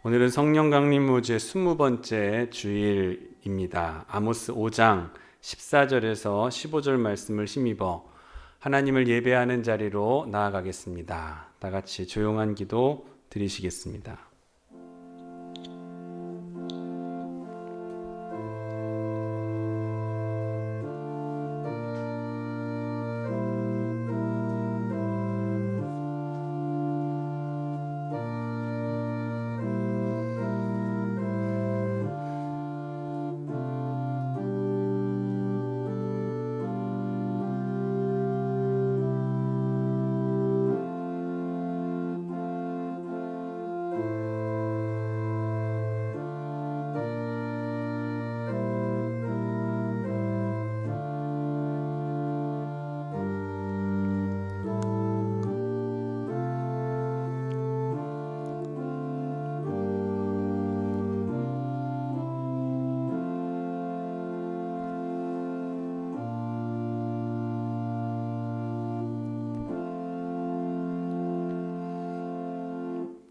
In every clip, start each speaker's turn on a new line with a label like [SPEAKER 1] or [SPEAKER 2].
[SPEAKER 1] 오늘은 성령 강림무제 20번째 주일입니다. 아모스 5장 14절에서 15절 말씀을 힘입어 하나님을 예배하는 자리로 나아가겠습니다. 다 같이 조용한 기도 드리시겠습니다.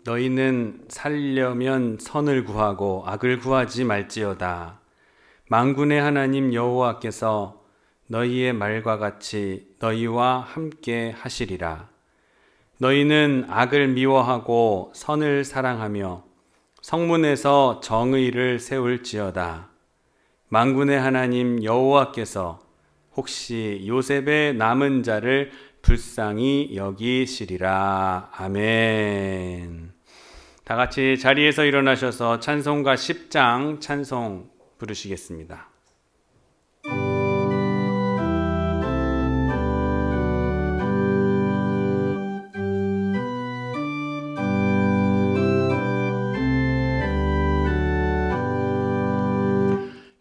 [SPEAKER 1] 너희는 살려면 선을 구하고 악을 구하지 말지어다. 만군의 하나님 여호와께서 너희의 말과 같이 너희와 함께 하시리라. 너희는 악을 미워하고 선을 사랑하며 성문에서 정의를 세울지어다. 만군의 하나님 여호와께서 혹시 요셉의 남은 자를 불쌍히 여기시리라. 아멘. 다 같이 자리에서 일어나셔서 찬송가 10장 찬송 부르시겠습니다.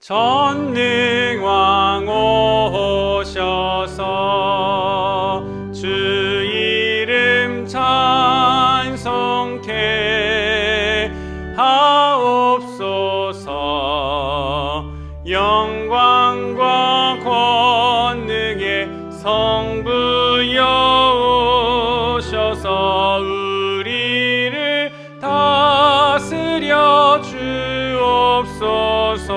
[SPEAKER 1] 전능왕 오셔서 주 이름 찬송케 하옵소서. 영광과 권능의 성부여 오셔서 우리를 다스려 주옵소서.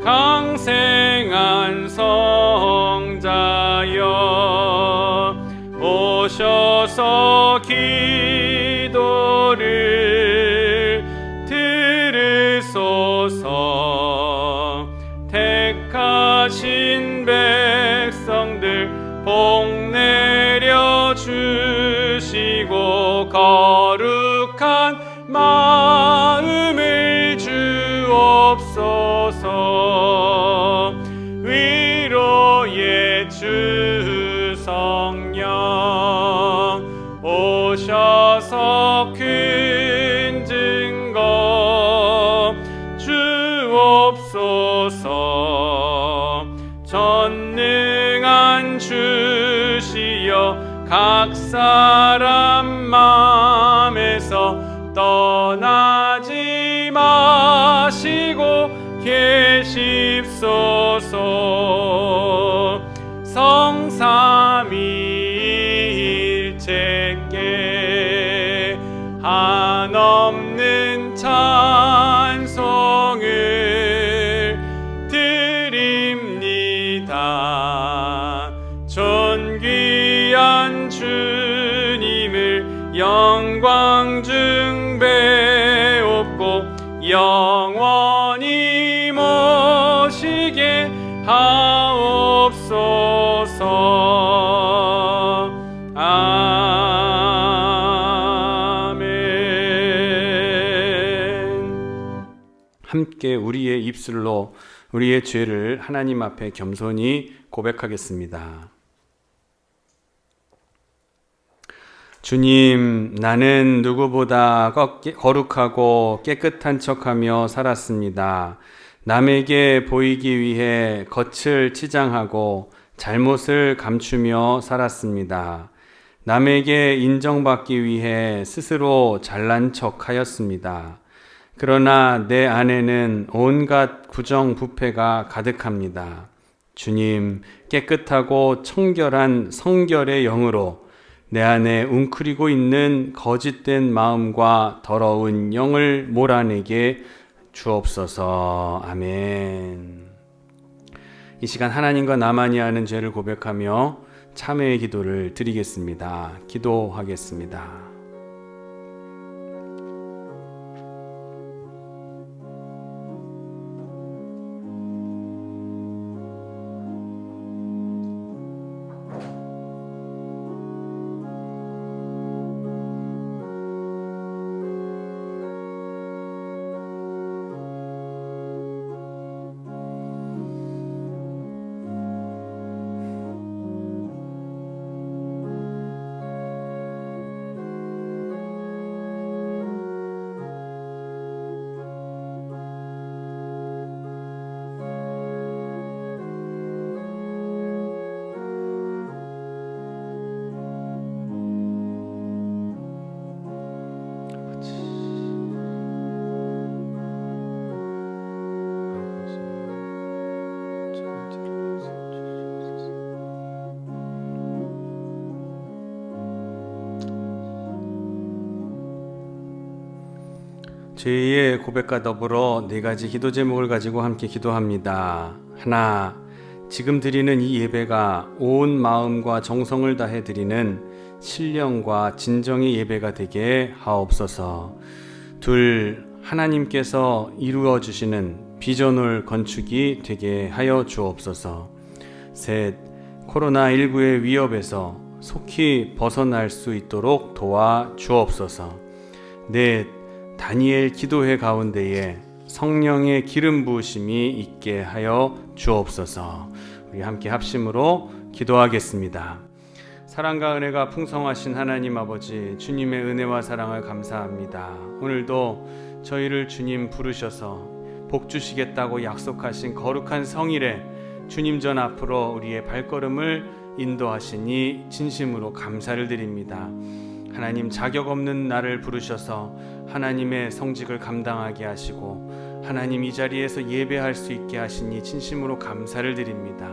[SPEAKER 1] 강생한 성자여 오셔서 기도를 들으소서. 택하신 백성들 복 내려 주시고 거룩한 마음을 주옵소서. 위로의 주 성령 오셔서 큰 증거 주옵소서. 전능한 주시여 각 사람 마음에서 떠나지 마시고 계십소서. 성삼위일체께 한없는 찬송을 드립니다. 존귀한 주님을 영광 중배옵고 영원히 모시게 하옵소서. 아멘. 함께 우리의 입술로 우리의 죄를 하나님 앞에 겸손히 고백하겠습니다. 주님, 나는 누구보다 거룩하고 깨끗한 척하며 살았습니다. 남에게 보이기 위해 겉을 치장하고 잘못을 감추며 살았습니다. 남에게 인정받기 위해 스스로 잘난 척하였습니다. 그러나 내 안에는 온갖 부정부패가 가득합니다. 주님, 깨끗하고 청결한 성결의 영으로 내 안에 웅크리고 있는 거짓된 마음과 더러운 영을 몰아내게 주옵소서. 아멘. 이 시간 하나님과 나만이 아는 죄를 고백하며 참회의 기도를 드리겠습니다. 기도하겠습니다. 죄의 고백과 더불어 네 가지 기도 제목을 가지고 함께 기도합니다. 하나, 지금 드리는 이 예배가 온 마음과 정성을 다해 드리는 신령과 진정의 예배가 되게 하옵소서. 둘, 하나님께서 이루어 주시는 비전홀 건축이 되게 하여 주옵소서. 셋, 코로나19의 위협에서 속히 벗어날 수 있도록 도와 주옵소서. 넷, 다니엘 기도회 가운데에 성령의 기름 부으심이 있게 하여 주옵소서. 우리 함께 합심으로 기도하겠습니다. 사랑과 은혜가 풍성하신 하나님 아버지, 주님의 은혜와 사랑을 감사합니다. 오늘도 저희를 주님 부르셔서 복 주시겠다고 약속하신 거룩한 성일에 주님 전 앞으로 우리의 발걸음을 인도하시니 진심으로 감사를 드립니다. 하나님, 자격 없는 나를 부르셔서 하나님의 성직을 감당하게 하시고 하나님 이 자리에서 예배할 수 있게 하시니 진심으로 감사를 드립니다.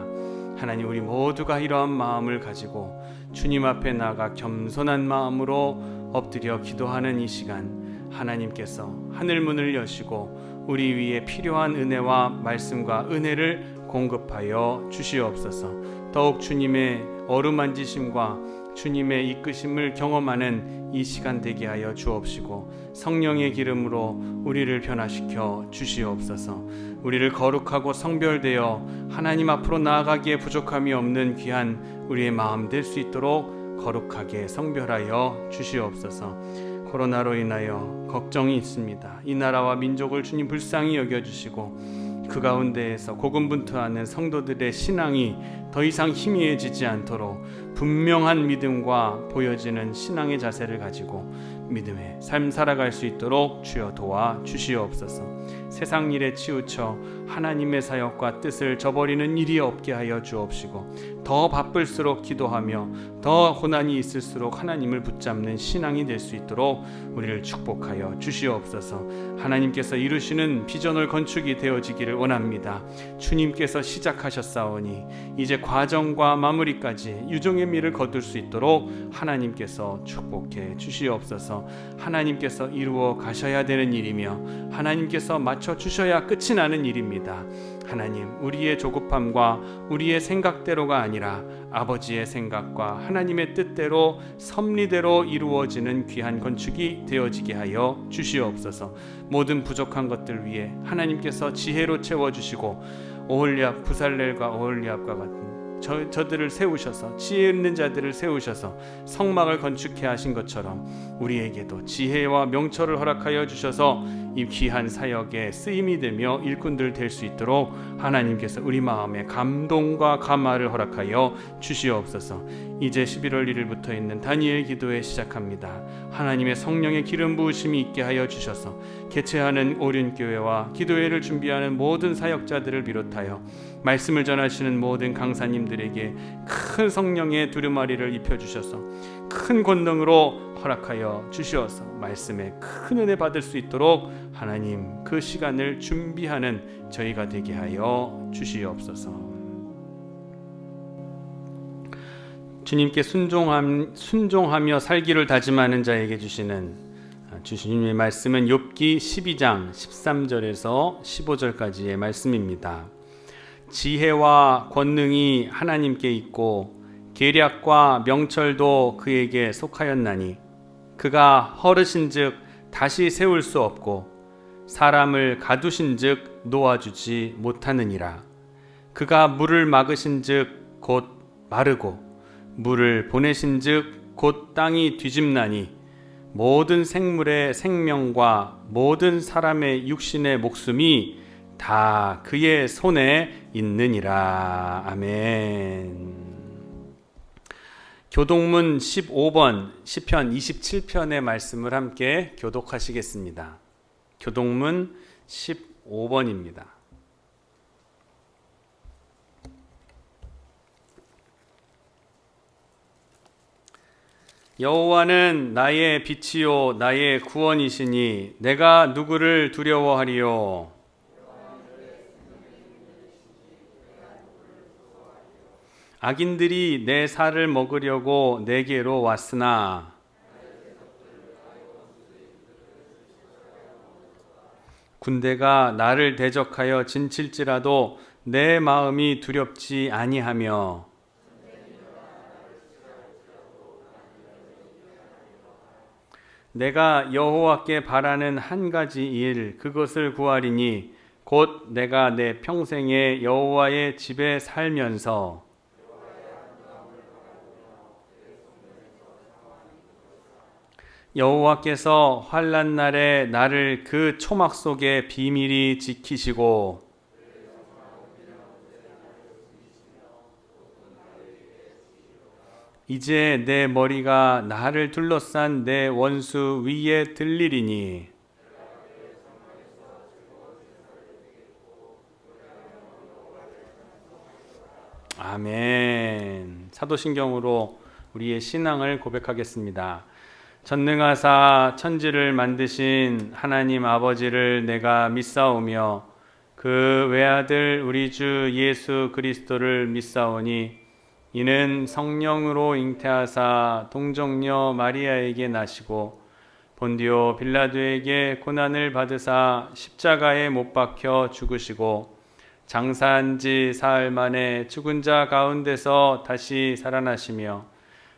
[SPEAKER 1] 하나님, 우리 모두가 이러한 마음을 가지고 주님 앞에 나가 겸손한 마음으로 엎드려 기도하는 이 시간, 하나님께서 하늘 문을 여시고 우리 위에 필요한 은혜와 말씀과 은혜를 공급하여 주시옵소서. 더욱 주님의 어루만지심과 주님의 이끄심을 경험하는 이 시간 되게 하여 주옵시고 성령의 기름으로 우리를 변화시켜 주시옵소서. 우리를 거룩하고 성별되어 하나님 앞으로 나아가기에 부족함이 없는 귀한 우리의 마음 될 수 있도록 거룩하게 성별하여 주시옵소서. 코로나로 인하여 걱정이 있습니다. 이 나라와 민족을 주님 불쌍히 여겨주시고 그 가운데에서 고군분투하는 성도들의 신앙이 더 이상 희미해지지 않도록 분명한 믿음과 보여지는 신앙의 자세를 가지고 믿음의 삶 살아갈 수 있도록 주여 도와 주시옵소서. 세상 일에 치우쳐 하나님의 사역과 뜻을 저버리는 일이 없게 하여 주옵시고 더 바쁠수록 기도하며 더 고난이 있을수록 하나님을 붙잡는 신앙이 될 수 있도록 우리를 축복하여 주시옵소서. 하나님께서 이루시는 비전홀 건축이 되어지기를 원합니다. 주님께서 시작하셨사오니 이제 과정과 마무리까지 유종의 미를 거둘 수 있도록 하나님께서 축복해 주시옵소서. 하나님께서 이루어 가셔야 되는 일이며 하나님께서 맞춰 주셔야 끝이 나는 일입니다. 하나님, 우리의 조급함과 우리의 생각대로가 아니라 아버지의 생각과 하나님의 뜻대로 섭리대로 이루어지는 귀한 건축이 되어지게 하여 주시옵소서. 모든 부족한 것들 위해 하나님께서 지혜로 채워주시고 오홀리압, 부살렐과 오홀리압과 같은 저들을 세우셔서 지혜 있는 자들을 세우셔서 성막을 건축해 하신 것처럼 우리에게도 지혜와 명철을 허락하여 주셔서 이 귀한 사역에 쓰임이 되며 일꾼들 될 수 있도록 하나님께서 우리 마음에 감동과 감화를 허락하여 주시옵소서. 이제 11월 1일부터 있는 다니엘 기도회 시작합니다. 하나님의 성령의 기름 부으심이 있게 하여 주셔서 개최하는 오륜교회와 기도회를 준비하는 모든 사역자들을 비롯하여 말씀을 전하시는 모든 강사님들에게 큰 성령의 두루마리를 입혀주셔서 큰 권능으로 허락하여 주시어서 말씀에 큰 은혜 받을 수 있도록 하나님 그 시간을 준비하는 저희가 되게 하여 주시옵소서. 주님께 순종하며 살기를 다짐하는 자에게 주시는 주님의 말씀은 욥기 12장 13절에서 15절까지의 말씀입니다. 지혜와 권능이 하나님께 있고 계략과 명철도 그에게 속하였나니 그가 허르신즉 다시 세울 수 없고 사람을 가두신즉 놓아주지 못하느니라. 그가 물을 막으신즉 곧 마르고 물을 보내신즉 곧 땅이 뒤집나니 모든 생물의 생명과 모든 사람의 육신의 목숨이 다 그의 손에 있느니라. 아멘. 교독문 15번 시편 27편의 말씀을 함께 교독하시겠습니다. 교독문 15번입니다. 여호와는 나의 빛이요 나의 구원이시니 내가 누구를 두려워하리요. 악인들이 내 살을 먹으려고 내게로 왔으나 군대가 나를 대적하여 진칠지라도 내 마음이 두렵지 아니하며 내가 여호와께 바라는 한 가지 일 그것을 구하리니 곧 내가 내 평생에 여호와의 집에 살면서 여호와께서 환난 날에 나를 그 초막 속에 비밀히 지키시고 이제 내 머리가 나를 둘러싼 내 원수 위에 들리리니 아멘. 사도신경으로 우리의 신앙을 고백하겠습니다. 전능하사 천지를 만드신 하나님 아버지를 내가 믿사오며 그 외아들 우리 주 예수 그리스도를 믿사오니 이는 성령으로 잉태하사 동정녀 마리아에게 나시고 본디오 빌라도에게 고난을 받으사 십자가에 못 박혀 죽으시고 장사한 지 사흘 만에 죽은 자 가운데서 다시 살아나시며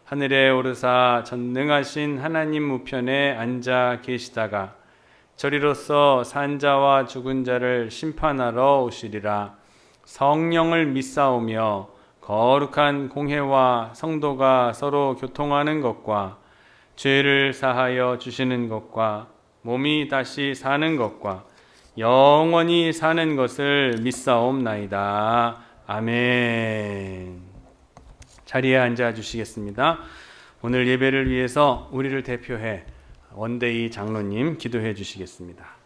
[SPEAKER 1] 하늘에 오르사 전능하신 하나님 우편에 앉아 계시다가 저리로서 산 자와 죽은 자를 심판하러 오시리라. 성령을 믿사오며 거룩한 공회와 성도가 서로 교통하는 것과 죄를 사하여 주시는 것과 몸이 다시 사는 것과 영원히 사는 것을 믿사옵나이다. 아멘. 자리에 앉아 주시겠습니다. 오늘 예배를 위해서 우리를 대표해 원데이 장로님 기도해 주시겠습니다.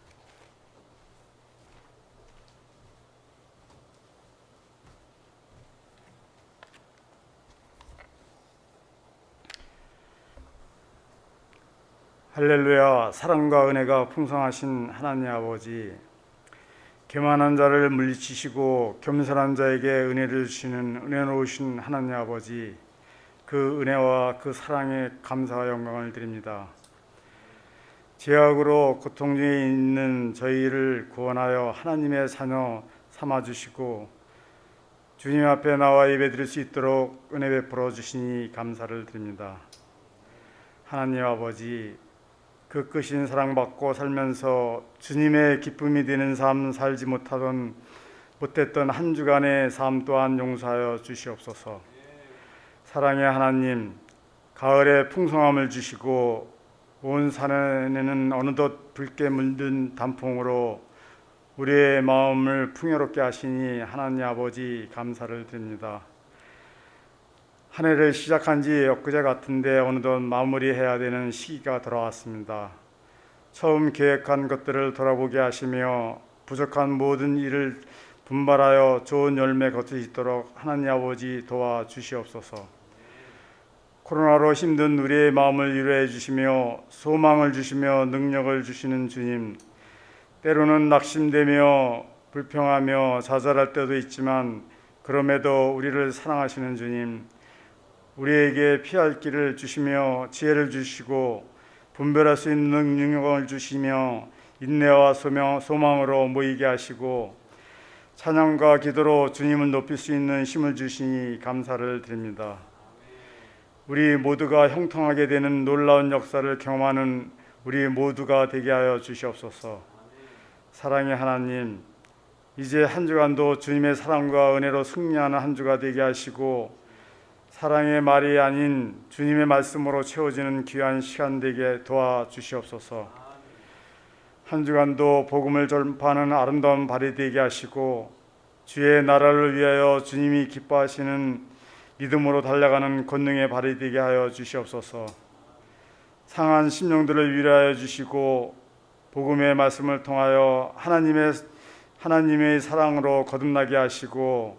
[SPEAKER 2] 할렐루야. 사랑과 은혜가 풍성하신 하나님 아버지, 교만한 자를 물리치시고 겸손한 자에게 은혜를 주시는 은혜로우신 하나님 아버지, 그 은혜와 그 사랑에 감사와 영광을 드립니다. 죄악으로 고통 중에 있는 저희를 구원하여 하나님의 자녀 삼아주시고 주님 앞에 나와 예배드릴 수 있도록 은혜 베풀어 주시니 감사를 드립니다. 하나님 아버지, 그 크신 사랑받고 살면서 주님의 기쁨이 되는 삶 살지 못했던 한 주간의 삶 또한 용서하여 주시옵소서. 사랑의 하나님, 가을에 풍성함을 주시고 온 산에는 어느덧 붉게 물든 단풍으로 우리의 마음을 풍요롭게 하시니 하나님 아버지 감사를 드립니다. 한 해를 시작한 지 엊그제 같은데 어느덧 마무리해야 되는 시기가 돌아왔습니다. 처음 계획한 것들을 돌아보게 하시며 부족한 모든 일을 분발하여 좋은 열매 거둘 수 있도록 하나님 아버지 도와주시옵소서. 코로나로 힘든 우리의 마음을 위로해 주시며 소망을 주시며 능력을 주시는 주님, 때로는 낙심되며 불평하며 좌절할 때도 있지만 그럼에도 우리를 사랑하시는 주님, 우리에게 피할 길을 주시며 지혜를 주시고 분별할 수 있는 능력을 주시며 인내와 소망으로 모이게 하시고 찬양과 기도로 주님을 높일 수 있는 힘을 주시니 감사를 드립니다. 우리 모두가 형통하게 되는 놀라운 역사를 경험하는 우리 모두가 되게 하여 주시옵소서. 사랑의 하나님, 이제 한 주간도 주님의 사랑과 은혜로 승리하는 한 주가 되게 하시고 사랑의 말이 아닌 주님의 말씀으로 채워지는 귀한 시간 되게 도와주시옵소서. 한 주간도 복음을 전파하는 아름다운 발이 되게 하시고 주의 나라를 위하여 주님이 기뻐하시는 믿음으로 달려가는 권능의 발이 되게 하여 주시옵소서. 상한 심령들을 위로하여 주시고 복음의 말씀을 통하여 하나님의 사랑으로 거듭나게 하시고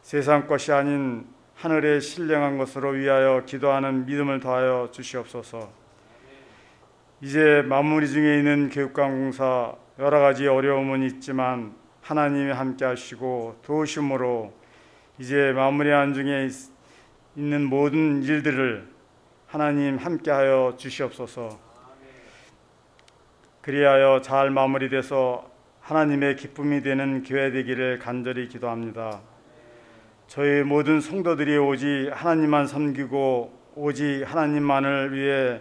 [SPEAKER 2] 세상 것이 아닌 하늘의 신령한 것으로 위하여 기도하는 믿음을 더하여 주시옵소서. 이제 마무리 중에 있는 교육관공사 여러 가지 어려움은 있지만 하나님이 함께 하시고 도우심으로 이제 마무리한 중에 있는 모든 일들을 하나님 함께하여 주시옵소서. 그리하여 잘 마무리돼서 하나님의 기쁨이 되는 교회 되기를 간절히 기도합니다. 저희 모든 성도들이 오직 하나님만 섬기고 오직 하나님만을 위해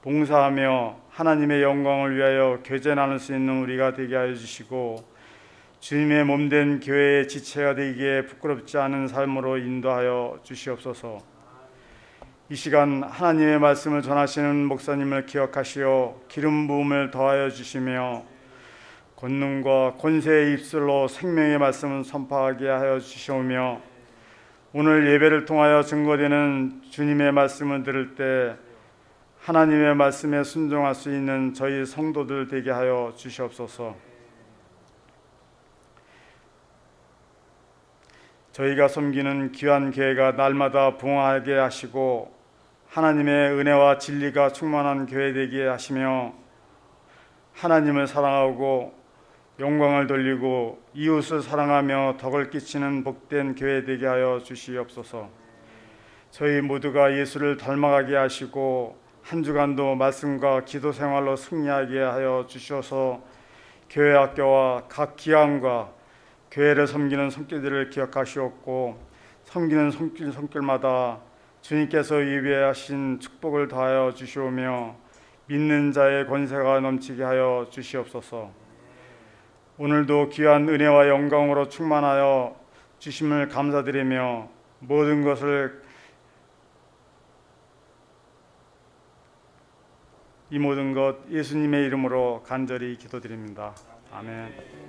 [SPEAKER 2] 봉사하며 하나님의 영광을 위하여 교제 나눌 수 있는 우리가 되게 하여 주시고 주님의 몸된 교회의 지체가 되기에 부끄럽지 않은 삶으로 인도하여 주시옵소서. 이 시간 하나님의 말씀을 전하시는 목사님을 기억하시어 기름 부음을 더하여 주시며 권능과 권세의 입술로 생명의 말씀을 선포하게 하여 주시오며 오늘 예배를 통하여 증거되는 주님의 말씀을 들을 때 하나님의 말씀에 순종할 수 있는 저희 성도들 되게 하여 주시옵소서. 저희가 섬기는 귀한 교회가 날마다 부흥하게 하시고 하나님의 은혜와 진리가 충만한 교회 되게 하시며 하나님을 사랑하고 영광을 돌리고 이웃을 사랑하며 덕을 끼치는 복된 교회 되게 하여 주시옵소서. 저희 모두가 예수를 닮아가게 하시고 한 주간도 말씀과 기도 생활로 승리하게 하여 주셔서 교회 학교와 각 기관과 교회를 섬기는 손길들을 기억하시옵고 섬기는 손길마다 주님께서 예비하신 축복을 더하여 주시오며 믿는 자의 권세가 넘치게 하여 주시옵소서. 오늘도 귀한 은혜와 영광으로 충만하여 주심을 감사드리며 모든 것을 이 모든 것 예수님의 이름으로 간절히 기도드립니다. 아멘.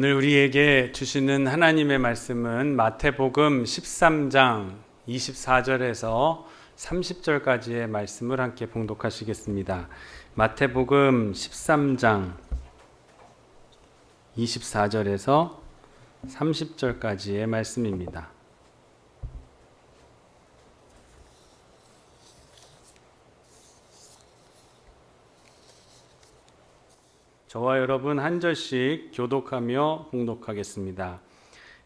[SPEAKER 1] 오늘 우리에게 주시는 하나님의 말씀은 마태복음 13장 24절에서 30절까지의 말씀을 함께 봉독하시겠습니다. 마태복음 13장 24절에서 30절까지의 말씀입니다. 저와 여러분 한 절씩 교독하며 봉독하겠습니다.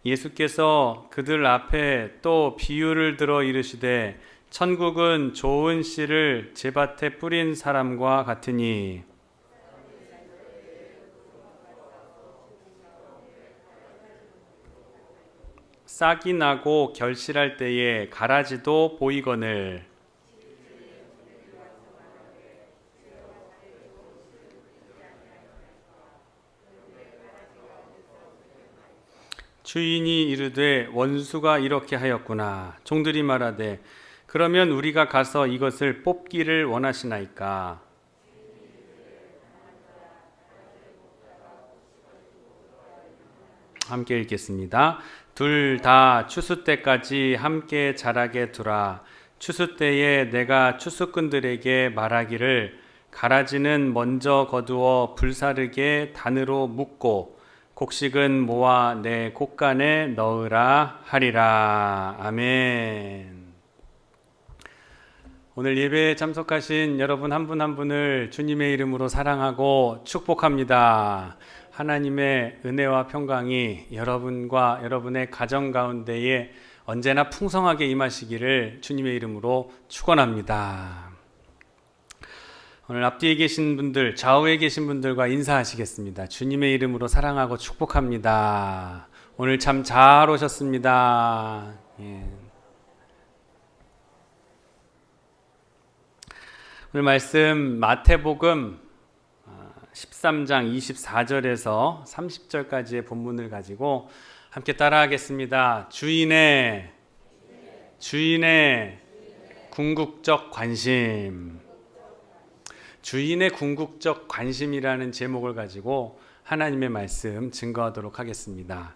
[SPEAKER 1] 예수께서 그들 앞에 또 비유를 들어 이르시되 천국은 좋은 씨를 제밭에 뿌린 사람과 같으니 싹이 나고 결실할 때에 가라지도 보이거늘 주인이 이르되 원수가 이렇게 하였구나. 종들이 말하되 그러면 우리가 가서 이것을 뽑기를 원하시나이까. 함께 읽겠습니다. 둘 다 추수 때까지 함께 자라게 두라. 추수 때에 내가 추수꾼들에게 말하기를 가라지는 먼저 거두어 불사르게 단으로 묶고 곡식은 모아 내 곡간에 넣으라 하리라. 아멘. 오늘 예배에 참석하신 여러분 한 분 한 분을 주님의 이름으로 사랑하고 축복합니다. 하나님의 은혜와 평강이 여러분과 여러분의 가정 가운데에 언제나 풍성하게 임하시기를 주님의 이름으로 축원합니다. 오늘 앞뒤에 계신 분들, 좌우에 계신 분들과 인사하시겠습니다. 주님의 이름으로 사랑하고 축복합니다. 오늘 참 잘 오셨습니다. 예. 오늘 말씀 마태복음 13장 24절에서 30절까지의 본문을 가지고 함께 따라하겠습니다. 주인의 궁극적 관심. 주인의 궁극적 관심이라는 제목을 가지고 하나님의 말씀 증거하도록 하겠습니다.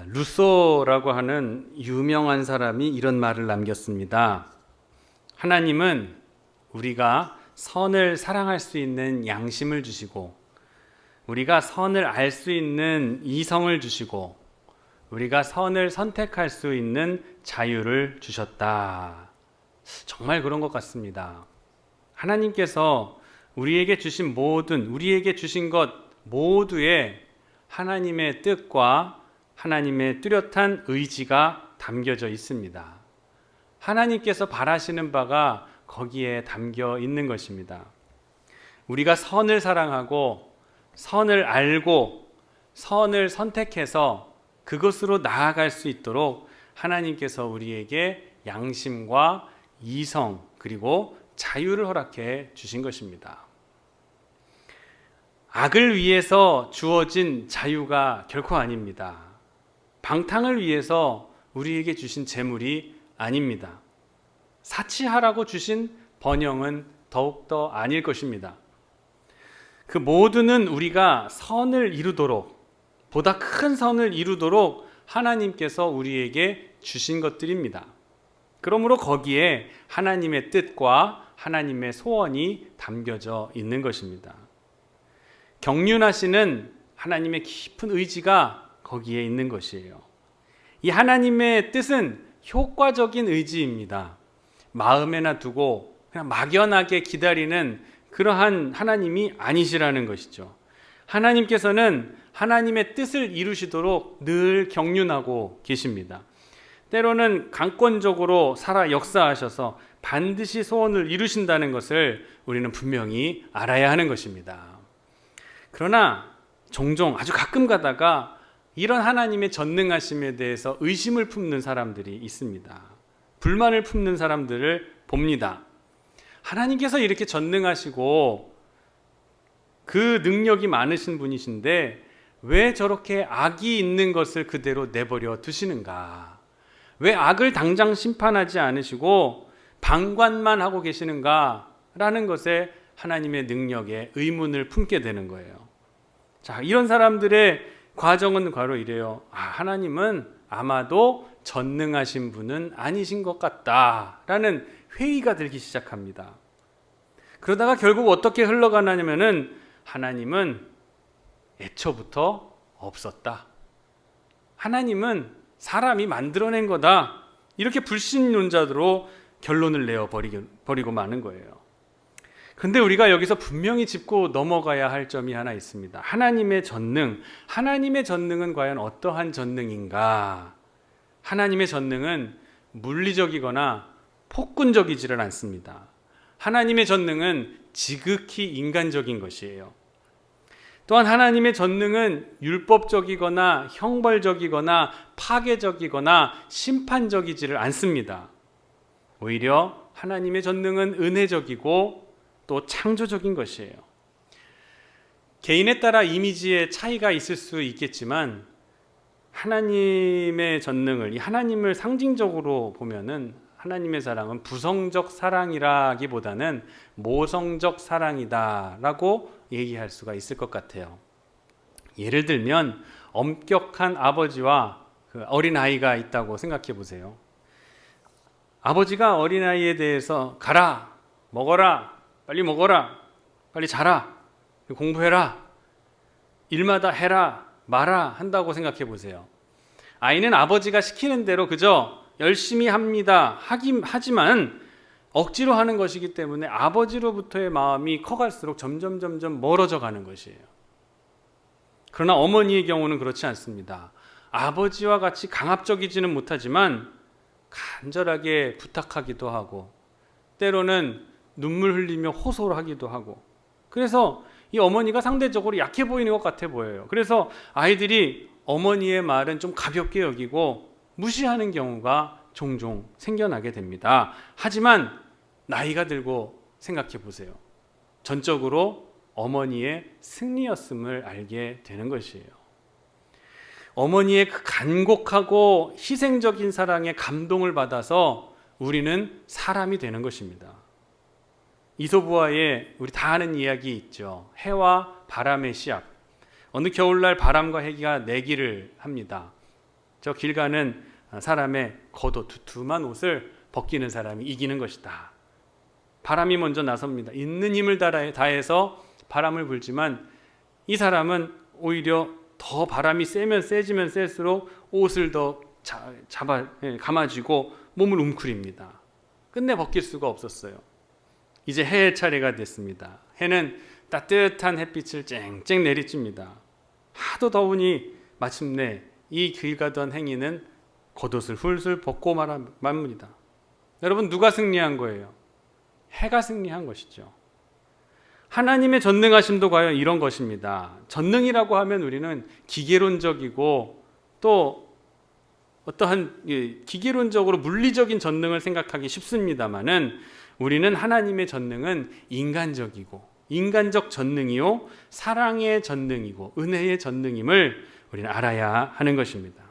[SPEAKER 1] 루소라고 하는 유명한 사람이 이런 말을 남겼습니다. 하나님은 우리가 선을 사랑할 수 있는 양심을 주시고, 우리가 선을 알 수 있는 이성을 주시고, 우리가 선을 선택할 수 있는 자유를 주셨다. 정말 그런 것 같습니다. 하나님께서 우리에게 주신 우리에게 주신 것 모두에 하나님의 뜻과 하나님의 뚜렷한 의지가 담겨져 있습니다. 하나님께서 바라시는 바가 거기에 담겨 있는 것입니다. 우리가 선을 사랑하고 선을 알고 선을 선택해서 그것으로 나아갈 수 있도록 하나님께서 우리에게 양심과 이성 그리고 자유를 허락해 주신 것입니다. 악을 위해서 주어진 자유가 결코 아닙니다. 방탕을 위해서 우리에게 주신 재물이 아닙니다. 사치하라고 주신 번영은 더욱더 아닐 것입니다. 그 모두는 우리가 선을 이루도록, 보다 큰 선을 이루도록 하나님께서 우리에게 주신 것들입니다. 그러므로 거기에 하나님의 뜻과 하나님의 소원이 담겨져 있는 것입니다. 경륜하시는 하나님의 깊은 의지가 거기에 있는 것이에요. 이 하나님의 뜻은 효과적인 의지입니다. 마음에나 두고 그냥 막연하게 기다리는 그러한 하나님이 아니시라는 것이죠. 하나님께서는 하나님의 뜻을 이루시도록 늘 경륜하고 계십니다. 때로는 강권적으로 살아 역사하셔서 반드시 소원을 이루신다는 것을 우리는 분명히 알아야 하는 것입니다. 그러나 종종 아주 가끔 가다가 이런 하나님의 전능하심에 대해서 의심을 품는 사람들이 있습니다. 불만을 품는 사람들을 봅니다. 하나님께서 이렇게 전능하시고 그 능력이 많으신 분이신데 왜 저렇게 악이 있는 것을 그대로 내버려 두시는가? 왜 악을 당장 심판하지 않으시고 방관만 하고 계시는가? 라는 것에 하나님의 능력에 의문을 품게 되는 거예요. 자, 이런 사람들의 과정은 바로 이래요. 하나님은 아마도 전능하신 분은 아니신 것 같다라는 회의가 들기 시작합니다. 그러다가 결국 어떻게 흘러가냐면은 하나님은 애초부터 없었다. 하나님은 사람이 만들어낸 거다. 이렇게 불신론자로 결론을 내어버리고 마는 거예요. 그런데 우리가 여기서 분명히 짚고 넘어가야 할 점이 하나 있습니다. 하나님의 전능은 과연 어떠한 전능인가? 하나님의 전능은 물리적이거나 폭군적이지를 않습니다. 하나님의 전능은 지극히 인간적인 것이에요. 또한 하나님의 전능은 율법적이거나 형벌적이거나 파괴적이거나 심판적이지를 않습니다. 오히려 하나님의 전능은 은혜적이고 또 창조적인 것이에요. 개인에 따라 이미지의 차이가 있을 수 있겠지만 하나님의 전능을, 이 하나님을 상징적으로 보면은 하나님의 사랑은 부성적 사랑이라기보다는 모성적 사랑이다라고 얘기할 수가 있을 것 같아요. 예를 들면 엄격한 아버지와 그 어린아이가 있다고 생각해 보세요. 아버지가 어린아이에 대해서 가라, 먹어라, 빨리 자라, 공부해라, 일마다 해라, 마라 한다고 생각해 보세요. 아이는 아버지가 시키는 대로 그저 열심히 합니다. 하지만 억지로 하는 것이기 때문에 아버지로부터의 마음이 커갈수록 점점 멀어져 가는 것이에요. 그러나 어머니의 경우는 그렇지 않습니다. 아버지와 같이 강압적이지는 못하지만 간절하게 부탁하기도 하고 때로는 눈물 흘리며 호소를 하기도 하고, 그래서 이 어머니가 상대적으로 약해 보이는 것 같아 보여요. 그래서 아이들이 어머니의 말은 좀 가볍게 여기고 무시하는 경우가 종종 생겨나게 됩니다. 하지만 나이가 들고 생각해 보세요. 전적으로 어머니의 승리였음을 알게 되는 것이에요. 어머니의 그 간곡하고 희생적인 사랑에 감동을 받아서 우리는 사람이 되는 것입니다. 이솝우화에 우리 다 아는 이야기 있죠. 해와 바람의 시합. 어느 겨울날 바람과 해가 내기를 합니다. 저 길 가는 사람의 겉옷 두툼한 옷을 벗기는 사람이 이기는 것이다. 바람이 먼저 나섭니다. 있는 힘을 다해서 바람을 불지만 이 사람은 오히려 더 바람이 세면 세지면 셀수록 옷을 더 감아쥐고 몸을 웅크립니다. 끝내 벗길 수가 없었어요. 이제 해의 차례가 됐습니다. 해는 따뜻한 햇빛을 쨍쨍 내리칩니다. 하도 더우니 마침내 이 길 가던 행인은 겉옷을 훌훌 벗고 맙니다. 여러분, 누가 승리한 거예요? 해가 승리한 것이죠. 하나님의 전능하심도 과연 이런 것입니다. 전능이라고 하면 우리는 기계론적이고 또 어떠한 기계론적으로 물리적인 전능을 생각하기 쉽습니다만은 우리는 하나님의 전능은 인간적 전능이요, 사랑의 전능이고 은혜의 전능임을 우리는 알아야 하는 것입니다.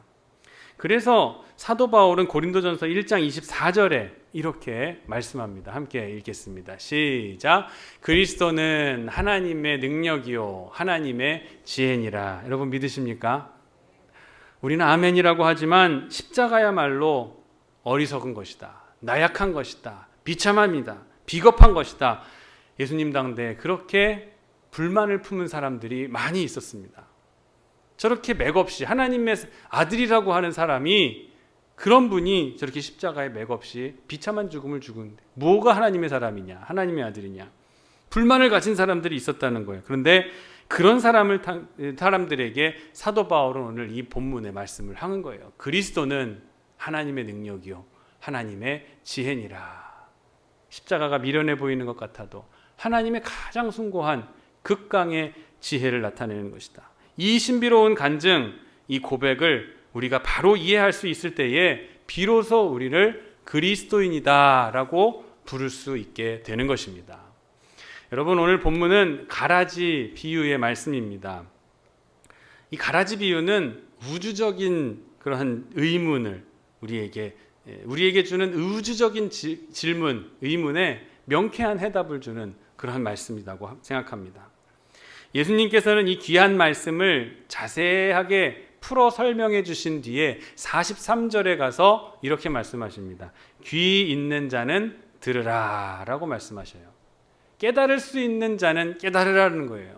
[SPEAKER 1] 그래서 사도 바울은 고린도전서 1장 24절에 이렇게 말씀합니다. 함께 읽겠습니다. 시작. 그리스도는 하나님의 능력이요 하나님의 지혜니라. 여러분 믿으십니까? 우리는 아멘이라고 하지만 십자가야말로 어리석은 것이다, 나약한 것이다, 비참합니다, 비겁한 것이다. 예수님 당대에 그렇게 불만을 품은 사람들이 많이 있었습니다. 저렇게 맥없이 하나님의 아들이라고 하는 사람이, 그런 분이 저렇게 십자가에 맥없이 비참한 죽음을 죽은데 뭐가 하나님의 사람이냐, 하나님의 아들이냐, 불만을 가진 사람들이 있었다는 거예요. 그런데 그런 사람들에게 사도 바울은 오늘 이 본문의 말씀을 하는 거예요. 그리스도는 하나님의 능력이요 하나님의 지혜니라. 십자가가 미련해 보이는 것 같아도 하나님의 가장 숭고한 극강의 지혜를 나타내는 것이다. 이 신비로운 간증, 이 고백을 우리가 바로 이해할 수 있을 때에 비로소 우리를 그리스도인이다라고 부를 수 있게 되는 것입니다. 여러분, 오늘 본문은 가라지 비유의 말씀입니다. 이 가라지 비유는 우주적인 그러한 의문을 우리에게 주는 우주적인 질문, 의문에 명쾌한 해답을 주는 그러한 말씀이라고 생각합니다. 예수님께서는 이 귀한 말씀을 자세하게 풀어 설명해 주신 뒤에 43절에 가서 이렇게 말씀하십니다. 귀 있는 자는 들으라 라고 말씀하셔요. 깨달을 수 있는 자는 깨달으라는 거예요.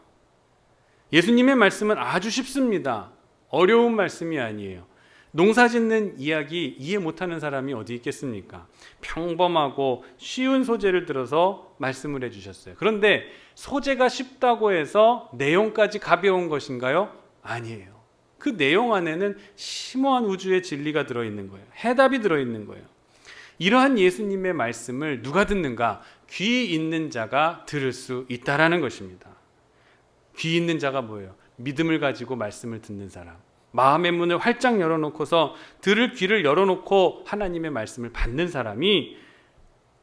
[SPEAKER 1] 예수님의 말씀은 아주 쉽습니다. 어려운 말씀이 아니에요. 농사짓는 이야기 이해 못하는 사람이 어디 있겠습니까? 평범하고 쉬운 소재를 들어서 말씀을 해주셨어요. 그런데 소재가 쉽다고 해서 내용까지 가벼운 것인가요? 아니에요. 그 내용 안에는 심오한 우주의 진리가 들어있는 거예요. 해답이 들어있는 거예요. 이러한 예수님의 말씀을 누가 듣는가? 귀 있는 자가 들을 수 있다라는 것입니다. 귀 있는 자가 뭐예요? 믿음을 가지고 말씀을 듣는 사람, 마음의 문을 활짝 열어놓고서 들을 귀를 열어놓고 하나님의 말씀을 받는 사람이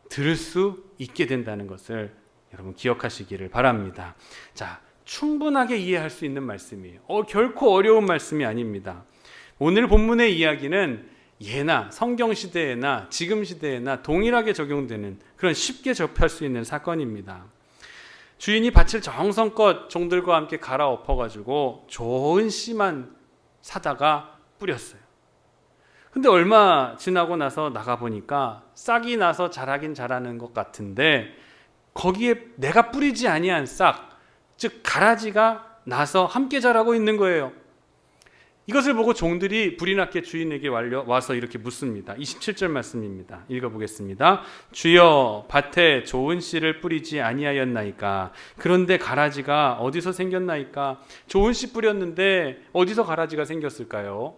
[SPEAKER 1] 들을 수 있게 된다는 것을 여러분 기억하시기를 바랍니다. 자, 충분하게 이해할 수 있는 말씀이에요. 결코 어려운 말씀이 아닙니다. 오늘 본문의 이야기는 예나 성경 시대에나 지금 시대에나 동일하게 적용되는 그런 쉽게 접할 수 있는 사건입니다. 주인이 밭을 정성껏 종들과 함께 갈아엎어가지고 좋은 씨만 사다가 뿌렸어요. 근데 얼마 지나고 나서 나가보니까 싹이 나서 자라긴 자라는 것 같은데 거기에 내가 뿌리지 아니한 싹, 즉 가라지가 나서 함께 자라고 있는 거예요. 이것을 보고 종들이 불이 났게 주인에게 와서 이렇게 묻습니다. 27절 말씀입니다. 읽어보겠습니다. 주여, 밭에 좋은 씨를 뿌리지 아니하였나이까? 그런데 가라지가 어디서 생겼나이까? 좋은 씨 뿌렸는데 어디서 가라지가 생겼을까요?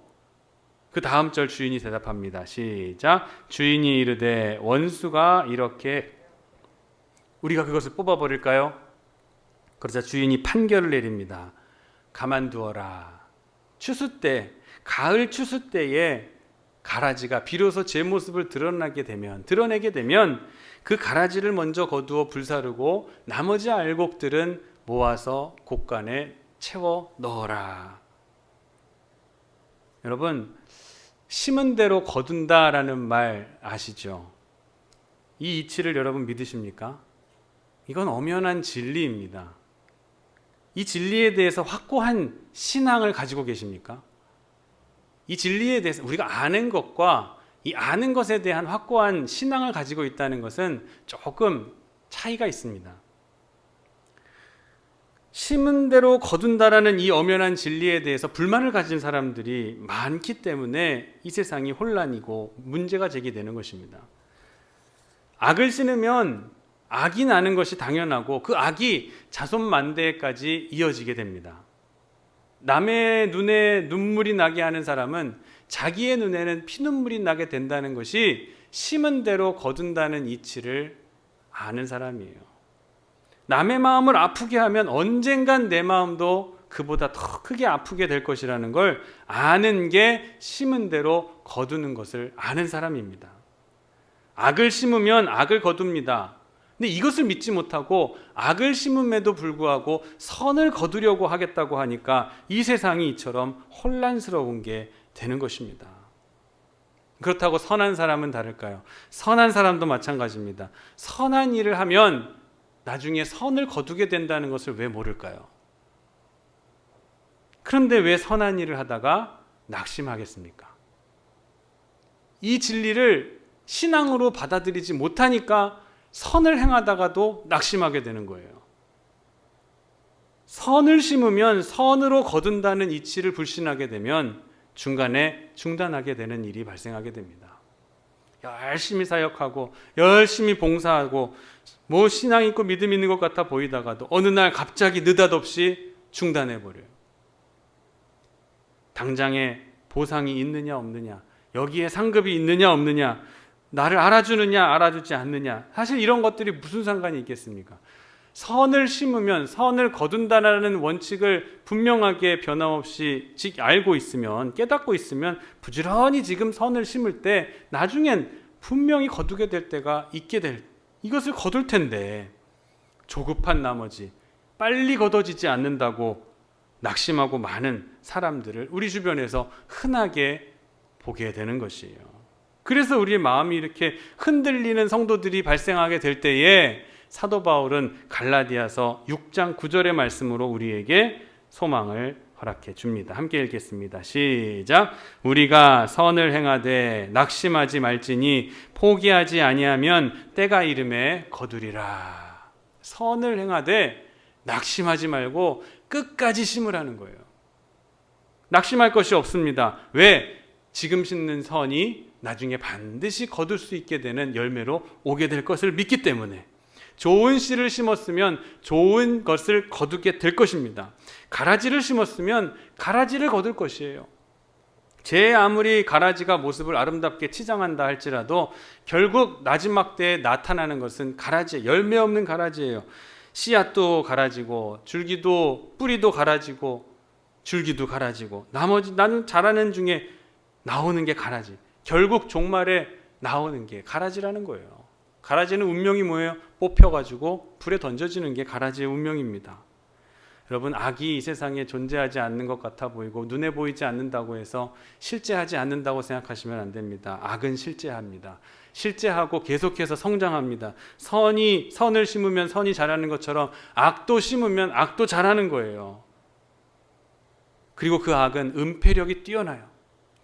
[SPEAKER 1] 그 다음 절 주인이 대답합니다. 시작. 주인이 이르되 원수가 이렇게, 우리가 그것을 뽑아버릴까요? 그러자 주인이 판결을 내립니다. 가만두어라. 추수 때, 가을 추수 때에 가라지가 비로소 제 모습을 드러내게 되면 그 가라지를 먼저 거두어 불사르고 나머지 알곡들은 모아서 곡간에 채워 넣어라. 여러분, 심은 대로 거둔다라는 말 아시죠? 이 이치를 여러분 믿으십니까? 이건 엄연한 진리입니다. 이 진리에 대해서 확고한 신앙을 가지고 계십니까? 이 진리에 대해서 우리가 아는 것과 이 아는 것에 대한 확고한 신앙을 가지고 있다는 것은 조금 차이가 있습니다. 심은 대로 거둔다라는 이 엄연한 진리에 대해서 불만을 가진 사람들이 많기 때문에 이 세상이 혼란이고 문제가 제기되는 것입니다. 악을 심으면 악이 나는 것이 당연하고 그 악이 자손만대까지 이어지게 됩니다. 남의 눈에 눈물이 나게 하는 사람은 자기의 눈에는 피눈물이 나게 된다는 것이 심은 대로 거둔다는 이치를 아는 사람이에요. 남의 마음을 아프게 하면 언젠간 내 마음도 그보다 더 크게 아프게 될 것이라는 걸 아는 게 심은 대로 거두는 것을 아는 사람입니다. 악을 심으면 악을 거둡니다. 근데 이것을 믿지 못하고 악을 심음에도 불구하고 선을 거두려고 하겠다고 하니까 이 세상이 이처럼 혼란스러운 게 되는 것입니다. 그렇다고 선한 사람은 다를까요? 선한 사람도 마찬가지입니다. 선한 일을 하면 나중에 선을 거두게 된다는 것을 왜 모를까요? 그런데 왜 선한 일을 하다가 낙심하겠습니까? 이 진리를 신앙으로 받아들이지 못하니까 선을 행하다가도 낙심하게 되는 거예요. 선을 심으면 선으로 거둔다는 이치를 불신하게 되면 중간에 중단하게 되는 일이 발생하게 됩니다. 열심히 사역하고 열심히 봉사하고 뭐 신앙 있고 믿음 있는 것 같아 보이다가도 어느 날 갑자기 느닷없이 중단해버려요. 당장에 보상이 있느냐 없느냐, 여기에 상급이 있느냐 없느냐, 나를 알아주느냐 알아주지 않느냐, 사실 이런 것들이 무슨 상관이 있겠습니까? 선을 심으면 선을 거둔다라는 원칙을 분명하게 변함없이 알고 있으면, 깨닫고 있으면 부지런히 지금 선을 심을 때 나중엔 분명히 거두게 될 때가 있게 될, 이것을 거둘 텐데 조급한 나머지 빨리 거둬지지 않는다고 낙심하고 많은 사람들을 우리 주변에서 흔하게 보게 되는 것이에요. 그래서 우리의 마음이 이렇게 흔들리는 성도들이 발생하게 될 때에 사도 바울은 갈라디아서 6장 9절의 말씀으로 우리에게 소망을 허락해 줍니다. 함께 읽겠습니다. 시작. 우리가 선을 행하되 낙심하지 말지니 포기하지 아니하면 때가 이름에 거두리라. 선을 행하되 낙심하지 말고 끝까지 심으라는 거예요. 낙심할 것이 없습니다. 왜? 지금 심는 선이 나중에 반드시 거둘 수 있게 되는 열매로 오게 될 것을 믿기 때문에, 좋은 씨를 심었으면 좋은 것을 거두게 될 것입니다. 가라지를 심었으면 가라지를 거둘 것이에요. 제 아무리 가라지가 모습을 아름답게 치장한다 할지라도 결국 나지막 때에 나타나는 것은 가라지, 열매 없는 가라지예요. 씨앗도 가라지고 줄기도, 뿌리도 가라지고 줄기도 가라지고 나머지 나는 자라는 중에 나오는 게 가라지. 결국 종말에 나오는 게 가라지라는 거예요. 가라지는 운명이 뭐예요? 뽑혀가지고 불에 던져지는 게 가라지의 운명입니다. 여러분, 악이 이 세상에 존재하지 않는 것 같아 보이고 눈에 보이지 않는다고 해서 실제하지 않는다고 생각하시면 안 됩니다. 악은 실제합니다. 실제하고 계속해서 성장합니다. 선을 심으면 선이 자라는 것처럼 악도 심으면 악도 자라는 거예요. 그리고 그 악은 은폐력이 뛰어나요.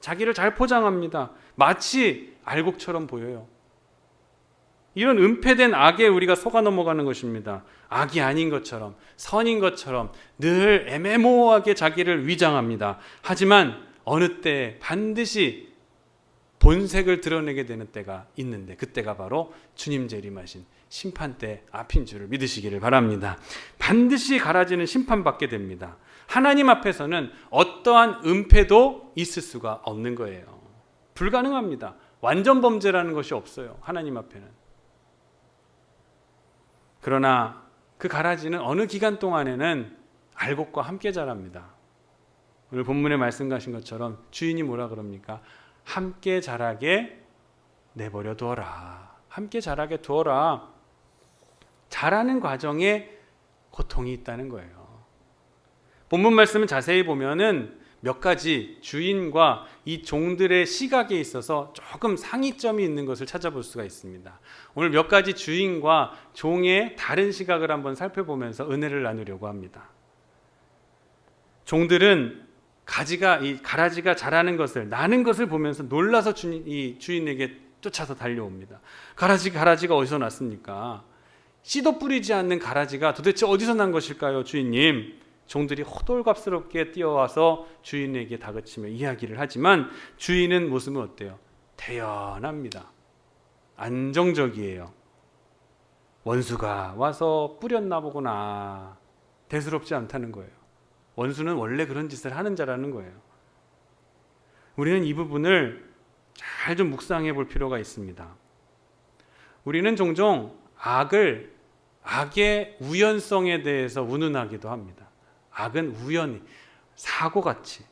[SPEAKER 1] 자기를 잘 포장합니다. 마치 알곡처럼 보여요. 이런 은폐된 악에 우리가 속아 넘어가는 것입니다. 악이 아닌 것처럼, 선인 것처럼 늘 애매모호하게 자기를 위장합니다. 하지만 어느 때 반드시 본색을 드러내게 되는 때가 있는데, 그때가 바로 주님 재림하신 심판대 앞인 줄을 믿으시기를 바랍니다. 반드시 갈아지는 심판받게 됩니다. 하나님 앞에서는 어떠한 은폐도 있을 수가 없는 거예요. 불가능합니다. 완전 범죄라는 것이 없어요, 하나님 앞에는. 그러나 그 가라지는 어느 기간 동안에는 알곡과 함께 자랍니다. 오늘 본문에 말씀하신 것처럼 주인이 뭐라 그럽니까? 함께 자라게 내버려 두어라. 함께 자라게 두어라. 자라는 과정에 고통이 있다는 거예요. 본문 말씀을 자세히 보면은 몇 가지 주인과 이 종들의 시각에 있어서 조금 상이점이 있는 것을 찾아볼 수가 있습니다. 오늘 몇 가지 주인과 종의 다른 시각을 한번 살펴보면서 은혜를 나누려고 합니다. 종들은 가라지가 자라는 것을, 나는 것을 보면서 놀라서 이 주인에게 쫓아서 달려옵니다. 가라지가 어디서 났습니까? 씨도 뿌리지 않는 가라지가 도대체 어디서 난 것일까요, 주인님? 종들이 호돌갑스럽게 뛰어와서 주인에게 다그치며 이야기를 하지만 주인은 모습은 어때요? 태연합니다. 안정적이에요. 원수가 와서 뿌렸나 보구나. 대수롭지 않다는 거예요. 원수는 원래 그런 짓을 하는 자라는 거예요. 우리는 이 부분을 잘 좀 묵상해 볼 필요가 있습니다. 우리는 종종 악의 우연성에 대해서 운운하기도 합니다. 악은 우연히, 사고같이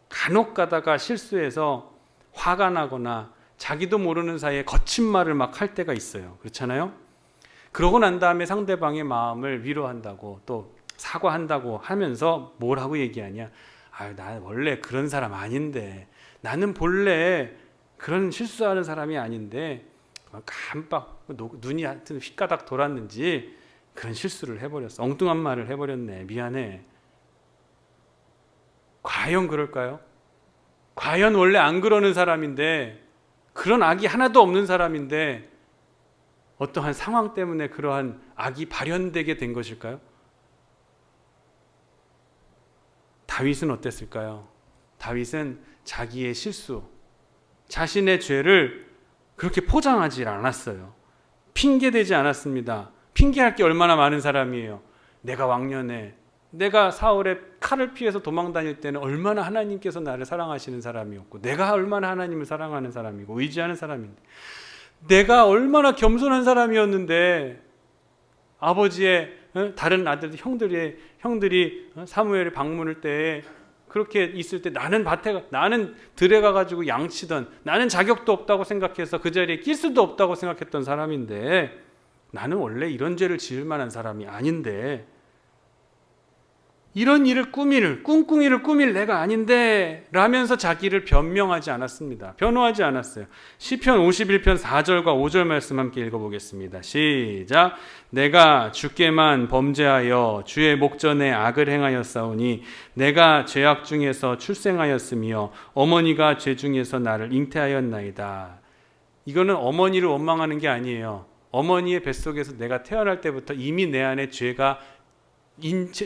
[SPEAKER 1] 간혹 가다가 실수해서 화가 나거나 자기도 모르는 사이에 거친 말을 막 할 때가 있어요. 그렇잖아요? 그러고 난 다음에 상대방의 마음을 위로한다고 또 사과한다고 하면서 뭐라고 얘기하냐? 나 원래 그런 사람 아닌데, 나는 본래 그런 실수하는 사람이 아닌데 깜빡 눈이 하여튼 휘가닥 돌았는지 그런 실수를 해버렸어. 엉뚱한 말을 해버렸네. 미안해. 과연 그럴까요? 과연 원래 안 그러는 사람인데, 그런 악이 하나도 없는 사람인데 어떠한 상황 때문에 그러한 악이 발현되게 된 것일까요? 다윗은 어땠을까요? 다윗은 자기의 실수, 자신의 죄를 그렇게 포장하지 않았어요. 핑계대지 않았습니다. 핑계할 게 얼마나 많은 사람이에요. 내가 왕년에, 내가 사울의 칼을 피해서 도망 다닐 때는 얼마나 하나님께서 나를 사랑하시는 사람이었고, 내가 얼마나 하나님을 사랑하는 사람이고 의지하는 사람인데, 내가 얼마나 겸손한 사람이었는데 아버지의 다른 아들들, 형들이 사무엘의 방문할 때 그렇게 있을 때 나는 들에 가가지고 양치던, 나는 자격도 없다고 생각해서 그 자리에 낄 수도 없다고 생각했던 사람인데, 나는 원래 이런 죄를 지을 만한 사람이 아닌데, 이런 일을 꿍꿍이를 꾸밀 내가 아닌데 라면서 자기를 변명하지 않았습니다. 변호하지 않았어요. 시편 51편 4절과 5절 말씀 함께 읽어보겠습니다. 시작. 내가 주께만 범죄하여 주의 목전에 악을 행하였사오니 내가 죄악 중에서 출생하였으며 어머니가 죄 중에서 나를 잉태하였나이다. 이거는 어머니를 원망하는 게 아니에요. 어머니의 뱃속에서 내가 태어날 때부터 이미 내 안에 죄가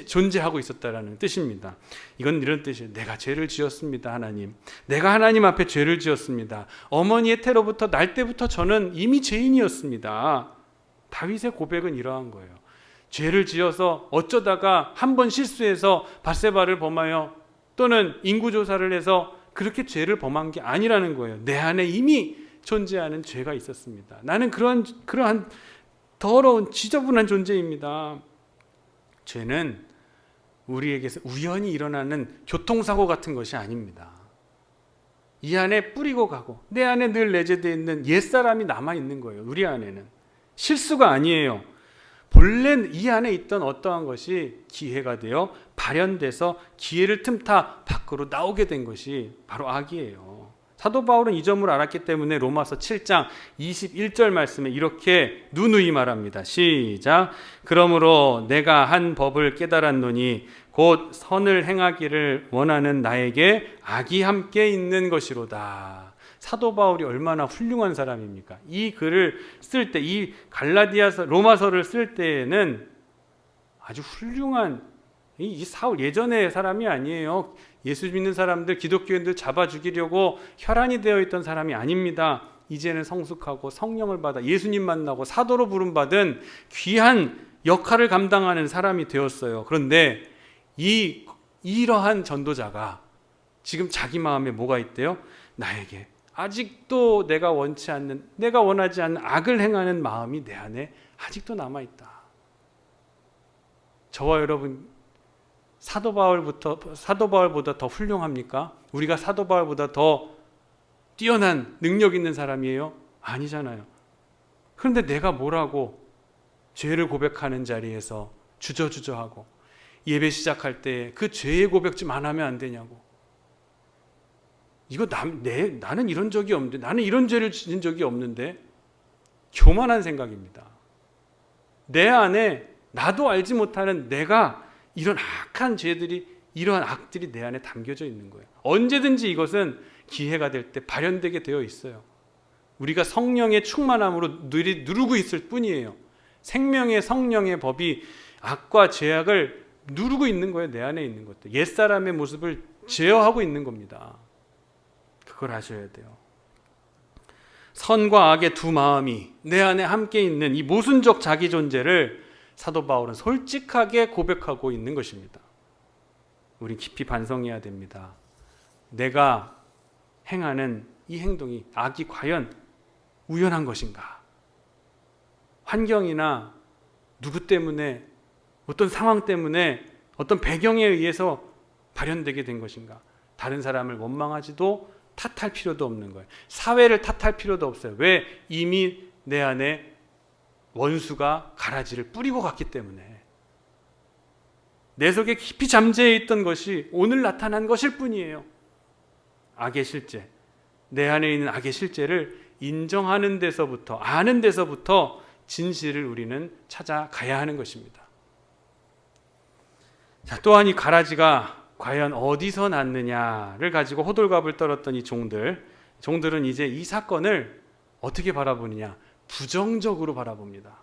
[SPEAKER 1] 존재하고 있었다라는 뜻입니다. 이건 이런 뜻이에요. 내가 죄를 지었습니다, 하나님. 내가 하나님 앞에 죄를 지었습니다. 어머니의 태로부터 날 때부터 저는 이미 죄인이었습니다. 다윗의 고백은 이러한 거예요. 죄를 지어서 어쩌다가 한 번 실수해서 밧세바를 범하여 또는 인구조사를 해서 그렇게 죄를 범한 게 아니라는 거예요. 내 안에 이미 존재하는 죄가 있었습니다. 나는 그러한 더러운 지저분한 존재입니다. 죄는 우리에게서 우연히 일어나는 교통사고 같은 것이 아닙니다. 이 안에 뿌리고 가고 내 안에 늘 내재되어 있는 옛사람이 남아있는 거예요. 우리 안에는 실수가 아니에요. 본래 이 안에 있던 어떠한 것이 기회가 되어 발현돼서 기회를 틈타 밖으로 나오게 된 것이 바로 악이에요. 사도 바울은 이 점을 알았기 때문에 로마서 7장 21절 말씀에 이렇게 누누이 말합니다. 시작. 그러므로 내가 한 법을 깨달았노니 곧 선을 행하기를 원하는 나에게 악이 함께 있는 것이로다. 사도 바울이 얼마나 훌륭한 사람입니까? 이 글을 쓸 때, 이 갈라디아서 로마서를 쓸 때에는 아주 훌륭한 이 사울 예전의 사람이 아니에요. 예수 믿는 사람들, 기독교인들 잡아 죽이려고 혈안이 되어 있던 사람이 아닙니다. 이제는 성숙하고 성령을 받아 예수님 만나고 사도로 부름받은 귀한 역할을 감당하는 사람이 되었어요. 그런데 이러한 전도자가 지금 자기 마음에 뭐가 있대요? 나에게 아직도 내가 원하지 않는 악을 행하는 마음이 내 안에 아직도 남아있다. 저와 여러분 사도 바울보다 더 훌륭합니까? 우리가 사도 바울보다 더 뛰어난 능력 있는 사람이에요? 아니잖아요. 그런데 내가 뭐라고 죄를 고백하는 자리에서 주저주저하고 예배 시작할 때 그 죄의 고백 좀 안 하면 안 되냐고. 이거 나는 이런 적이 없는데, 나는 이런 죄를 지은 적이 없는데, 교만한 생각입니다. 내 안에 나도 알지 못하는 내가 이런 악한 죄들이, 이러한 악들이 내 안에 담겨져 있는 거예요. 언제든지 이것은 기회가 될 때 발현되게 되어 있어요. 우리가 성령의 충만함으로 누르고 있을 뿐이에요. 생명의 성령의 법이 악과 죄악을 누르고 있는 거예요. 내 안에 있는 것들. 옛사람의 모습을 제어하고 있는 겁니다. 그걸 아셔야 돼요. 선과 악의 두 마음이 내 안에 함께 있는 이 모순적 자기 존재를 사도 바울은 솔직하게 고백하고 있는 것입니다. 우리 깊이 반성해야 됩니다. 내가 행하는 이 행동이 악이 과연 우연한 것인가? 환경이나 누구 때문에, 어떤 상황 때문에, 어떤 배경에 의해서 발현되게 된 것인가? 다른 사람을 원망하지도 탓할 필요도 없는 거예요. 사회를 탓할 필요도 없어요. 왜? 이미 내 안에 원수가 가라지를 뿌리고 갔기 때문에. 내 속에 깊이 잠재해 있던 것이 오늘 나타난 것일 뿐이에요. 악의 실제, 내 안에 있는 악의 실제를 인정하는 데서부터, 아는 데서부터 진실을 우리는 찾아가야 하는 것입니다. 자, 또한 이 가라지가 과연 어디서 났느냐를 가지고 호들갑을 떨었던 이 종들은 이제 이 사건을 어떻게 바라보느냐? 부정적으로 바라봅니다.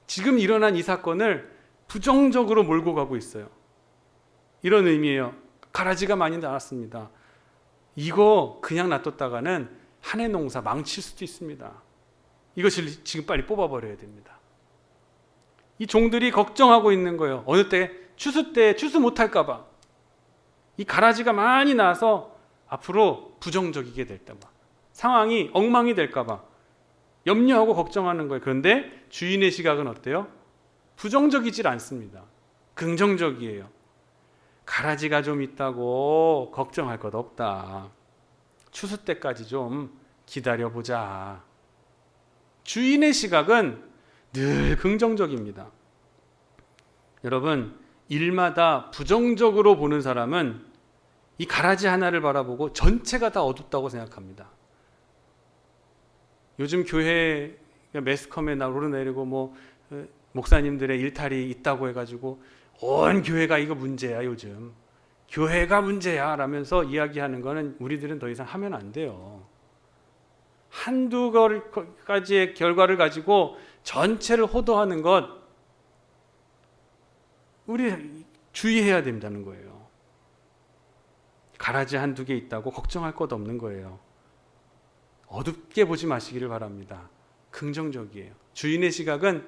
[SPEAKER 1] 지금 일어난 이 사건을 부정적으로 몰고 가고 있어요. 이런 의미예요. 가라지가 많이 나왔습니다. 이거 그냥 놔뒀다가는 한 해 농사 망칠 수도 있습니다. 이것을 지금 빨리 뽑아버려야 됩니다. 이 종들이 걱정하고 있는 거예요. 어느 때 추수 못할까 봐. 이 가라지가 많이 나서 앞으로 부정적이게 될까 봐. 상황이 엉망이 될까 봐. 염려하고 걱정하는 거예요. 그런데 주인의 시각은 어때요? 부정적이질 않습니다. 긍정적이에요. 가라지가 좀 있다고 걱정할 것 없다. 추수 때까지 좀 기다려보자. 주인의 시각은 늘 긍정적입니다. 여러분, 일마다 부정적으로 보는 사람은 이 가라지 하나를 바라보고 전체가 다 어둡다고 생각합니다. 요즘 교회 매스컴에 오르내리고 목사님들의 일탈이 있다고 해가지고 온 교회가 이거 문제야 요즘. 교회가 문제야 라면서 이야기하는 거는 우리들은 더 이상 하면 안 돼요. 한두 가지의 결과를 가지고 전체를 호도하는 것 우리 주의해야 된다는 거예요. 가라지 한두 개 있다고 걱정할 것 없는 거예요. 어둡게 보지 마시기를 바랍니다. 긍정적이에요. 주인의 시각은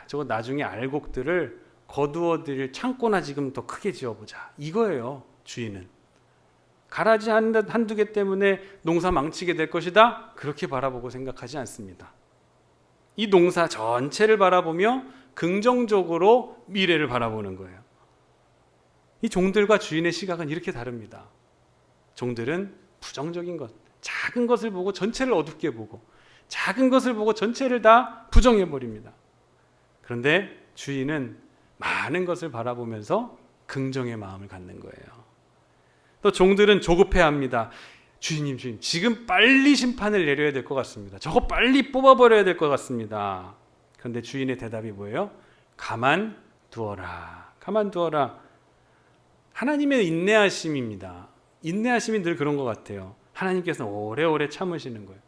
[SPEAKER 1] 저거 나중에 알곡들을 거두어 드릴 창고나 지금 더 크게 지어보자. 이거예요. 주인은. 가라지 한두 개 때문에 농사 망치게 될 것이다? 그렇게 바라보고 생각하지 않습니다. 이 농사 전체를 바라보며 긍정적으로 미래를 바라보는 거예요. 이 종들과 주인의 시각은 이렇게 다릅니다. 종들은 부정적인 것, 작은 것을 보고 전체를 어둡게 보고 작은 것을 보고 전체를 다 부정해버립니다. 그런데 주인은 많은 것을 바라보면서 긍정의 마음을 갖는 거예요. 또 종들은 조급해합니다. 주인님, 지금 빨리 심판을 내려야 될 것 같습니다. 저거 빨리 뽑아버려야 될 것 같습니다. 그런데 주인의 대답이 뭐예요? 가만두어라. 가만두어라. 하나님의 인내하심입니다. 인내하심이 늘 그런 것 같아요. 하나님께서는 오래오래 참으시는 거예요.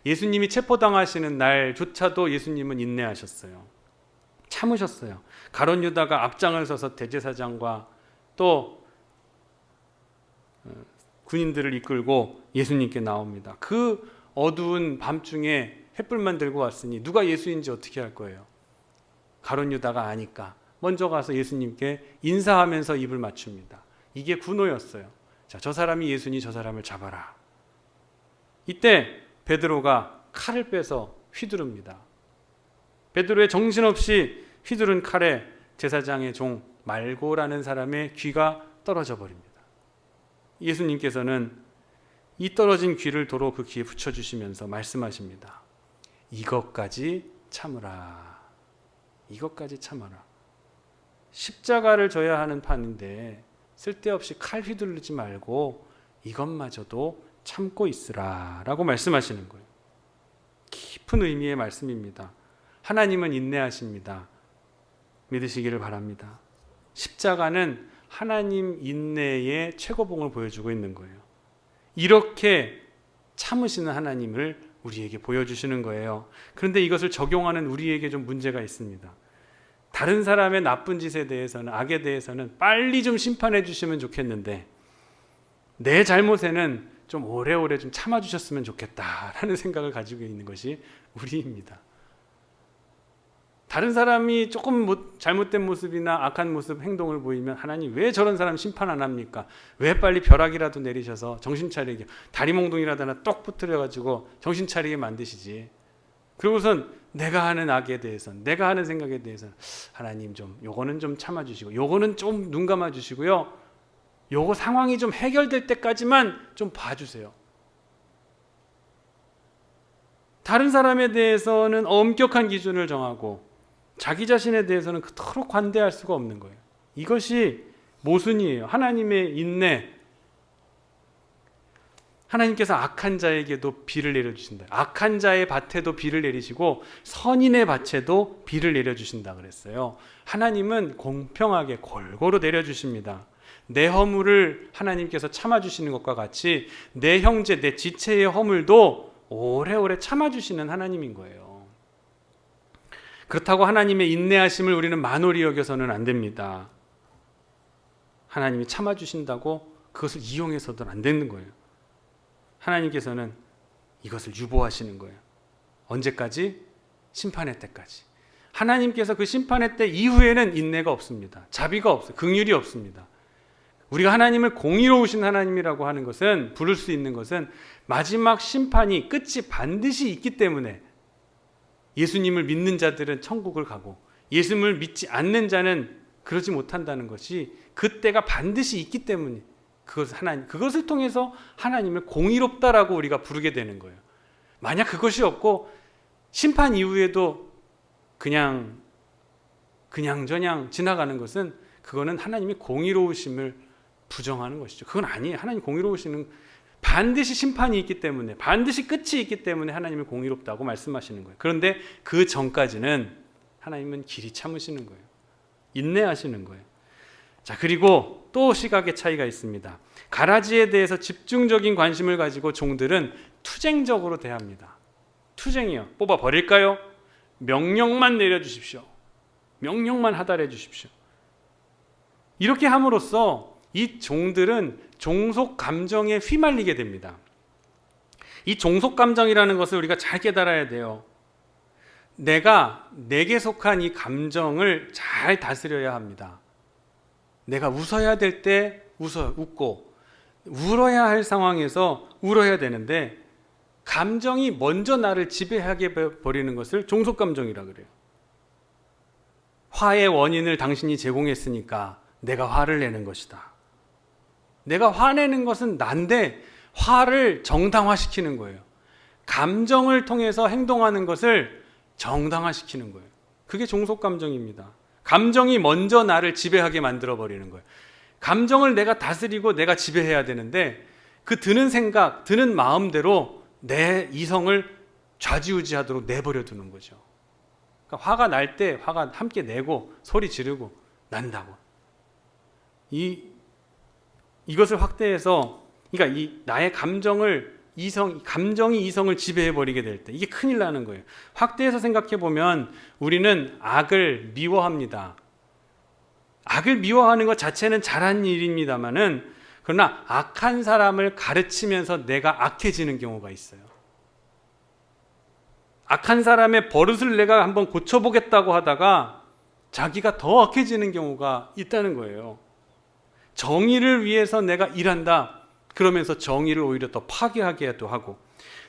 [SPEAKER 1] 예수님이 체포당하시는 날조차도 예수님은 인내하셨어요. 참으셨어요. 가룟 유다가 앞장을 서서 대제사장과 또 군인들을 이끌고 예수님께 나옵니다. 그 어두운 밤중에 횃불만 들고 왔으니 누가 예수인지 어떻게 할 거예요? 가룟 유다가 아니까 먼저 가서 예수님께 인사하면서 입을 맞춥니다. 이게 군호였어요. 자, 저 사람이 예수니 저 사람을 잡아라. 이때 베드로가 칼을 빼서 휘두릅니다. 베드로의 정신없이 휘두른 칼에 제사장의 종 말고라는 사람의 귀가 떨어져 버립니다. 예수님께서는 이 떨어진 귀를 도로 그 귀에 붙여주시면서 말씀하십니다. 이것까지 참으라. 이것까지 참아라. 십자가를 져야 하는 판인데 쓸데없이 칼 휘두르지 말고 이것마저도 참고 있으라 라고 말씀하시는 거예요. 깊은 의미의 말씀입니다. 하나님은 인내하십니다. 믿으시기를 바랍니다. 십자가는 하나님 인내의 최고봉을 보여주고 있는 거예요. 이렇게 참으시는 하나님을 우리에게 보여주시는 거예요. 그런데 이것을 적용하는 우리에게 좀 문제가 있습니다. 다른 사람의 나쁜 짓에 대해서는, 악에 대해서는 빨리 좀 심판해 주시면 좋겠는데 내 잘못에는 좀 오래오래 좀 참아주셨으면 좋겠다라는 생각을 가지고 있는 것이 우리입니다. 다른 사람이 조금 잘못된 모습이나 악한 모습, 행동을 보이면 하나님 왜 저런 사람 심판 안 합니까? 왜 빨리 벼락이라도 내리셔서 정신 차리게, 다리 몽둥이라도 하나 똑 붙들어가지고 정신 차리게 만드시지. 그러고선 내가 하는 악에 대해서는, 내가 하는 생각에 대해서는 하나님 좀 요거는 좀 참아주시고 요거는 좀 눈 감아주시고요. 요거 상황이 좀 해결될 때까지만 좀 봐주세요. 다른 사람에 대해서는 엄격한 기준을 정하고 자기 자신에 대해서는 그토록 관대할 수가 없는 거예요. 이것이 모순이에요. 하나님의 인내. 하나님께서 악한 자에게도 비를 내려주신다. 악한 자의 밭에도 비를 내리시고 선인의 밭에도 비를 내려주신다 그랬어요. 하나님은 공평하게 골고루 내려주십니다. 내 허물을 하나님께서 참아주시는 것과 같이 내 형제, 내 지체의 허물도 오래오래 참아주시는 하나님인 거예요. 그렇다고 하나님의 인내하심을 우리는 만홀히 여겨서는 안 됩니다. 하나님이 참아주신다고 그것을 이용해서도 안 되는 거예요. 하나님께서는 이것을 유보하시는 거예요. 언제까지? 심판의 때까지. 하나님께서 그 심판의 때 이후에는 인내가 없습니다. 자비가 없어요. 긍휼이 없습니다. 우리가 하나님을 공의로우신 하나님이라고 하는 것은, 부를 수 있는 것은 마지막 심판이, 끝이 반드시 있기 때문에 예수님을 믿는 자들은 천국을 가고 예수님을 믿지 않는 자는 그러지 못한다는 것이 그때가 반드시 있기 때문에 그것을 통해서 하나님을 공의롭다라고 우리가 부르게 되는 거예요. 만약 그것이 없고 심판 이후에도 그냥저냥 지나가는 것은 그거는 하나님의 공의로우심을 부정하는 것이죠. 그건 아니에요. 하나님 공의로우시는, 반드시 심판이 있기 때문에, 반드시 끝이 있기 때문에 하나님을 공의롭다고 말씀하시는 거예요. 그런데 그 전까지는 하나님은 길이 참으시는 거예요. 인내하시는 거예요. 자, 그리고 또 시각의 차이가 있습니다. 가라지에 대해서 집중적인 관심을 가지고 종들은 투쟁적으로 대합니다. 투쟁이요. 뽑아 버릴까요? 명령만 내려주십시오. 명령만 하달해 주십시오. 이렇게 함으로써 이 종들은 종속 감정에 휘말리게 됩니다. 이 종속 감정이라는 것을 우리가 잘 깨달아야 돼요. 내게 속한 이 감정을 잘 다스려야 합니다. 내가 웃어야 될 때 웃고 울어야 할 상황에서 울어야 되는데 감정이 먼저 나를 지배하게 버리는 것을 종속 감정이라 그래요. 화의 원인을 당신이 제공했으니까 내가 화를 내는 것이다. 내가 화내는 것은 난데 화를 정당화시키는 거예요. 감정을 통해서 행동하는 것을 정당화시키는 거예요. 그게 종속감정입니다. 감정이 먼저 나를 지배하게 만들어버리는 거예요. 감정을 내가 다스리고 내가 지배해야 되는데 그 드는 생각, 드는 마음대로 내 이성을 좌지우지하도록 내버려 두는 거죠. 그러니까 화가 날 때 화가 함께 내고 소리 지르고 난다고. 이것을 확대해서, 그러니까 이 나의 감정이 이성을 지배해 버리게 될 때 이게 큰일 나는 거예요. 확대해서 생각해 보면 우리는 악을 미워합니다. 악을 미워하는 것 자체는 잘한 일입니다만은, 그러나 악한 사람을 가르치면서 내가 악해지는 경우가 있어요. 악한 사람의 버릇을 내가 한번 고쳐보겠다고 하다가 자기가 더 악해지는 경우가 있다는 거예요. 정의를 위해서 내가 일한다 그러면서 정의를 오히려 더 파괴하게도 하고,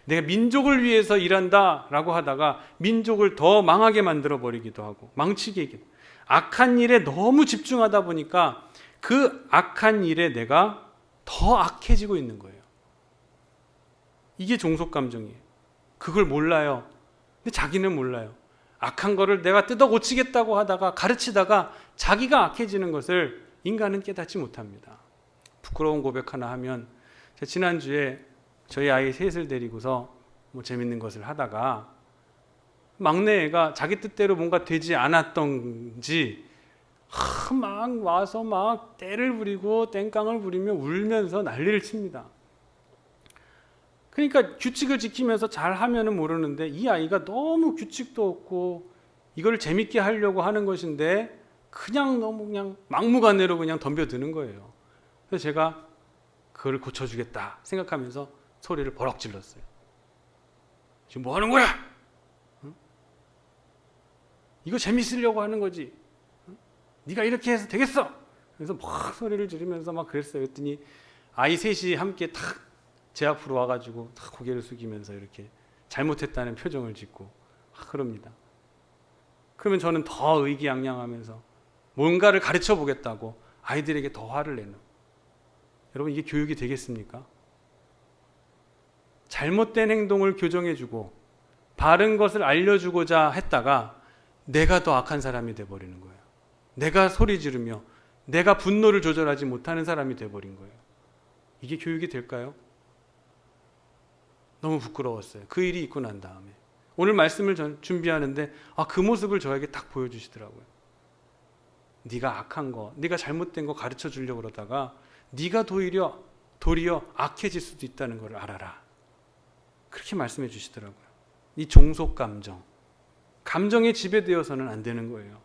[SPEAKER 1] 내가 민족을 위해서 일한다라고 하다가 민족을 더 망하게 만들어 버리기도 하고 망치게 하기도. 악한 일에 너무 집중하다 보니까 그 악한 일에 내가 더 악해지고 있는 거예요. 이게 종속감정이에요. 그걸 몰라요. 근데 자기는 몰라요. 악한 거를 내가 뜯어 고치겠다고 하다가 가르치다가 자기가 악해지는 것을 인간은 깨닫지 못합니다. 부끄러운 고백 하나 하면, 제가 지난주에 저희 아이 셋을 데리고서 뭐 재밌는 것을 하다가 막내 애가 자기 뜻대로 뭔가 되지 않았던지 막 와서 막 떼를 부리고 땡깡을 부리며 울면서 난리를 칩니다. 그러니까 규칙을 지키면서 잘 하면은 모르는데 이 아이가 너무 규칙도 없고 이걸 재밌게 하려고 하는 것인데 그냥 너무 그냥 막무가내로 그냥 덤벼드는 거예요. 그래서 제가 그걸 고쳐주겠다 생각하면서 소리를 버럭 질렀어요. 지금 뭐 하는 거야? 응? 이거 재밌으려고 하는 거지. 응? 네가 이렇게 해서 되겠어. 그래서 막 소리를 지르면서 막 그랬어요. 그랬더니 아이 셋이 함께 탁 제 앞으로 와가지고 탁 고개를 숙이면서 이렇게 잘못했다는 표정을 짓고 막 그럽니다. 그러면 저는 더 의기양양하면서 뭔가를 가르쳐 보겠다고 아이들에게 더 화를 내는. 여러분, 이게 교육이 되겠습니까? 잘못된 행동을 교정해주고 바른 것을 알려주고자 했다가 내가 더 악한 사람이 돼버리는 거예요. 내가 소리 지르며 내가 분노를 조절하지 못하는 사람이 돼버린 거예요. 이게 교육이 될까요? 너무 부끄러웠어요. 그 일이 있고 난 다음에 오늘 말씀을 준비하는데 그 모습을 저에게 딱 보여주시더라고요. 네가 악한 거, 네가 잘못된 거 가르쳐 주려고 그러다가 네가 도리어 악해질 수도 있다는 걸 알아라. 그렇게 말씀해 주시더라고요. 이 종속감정, 감정에 지배되어서는 안 되는 거예요.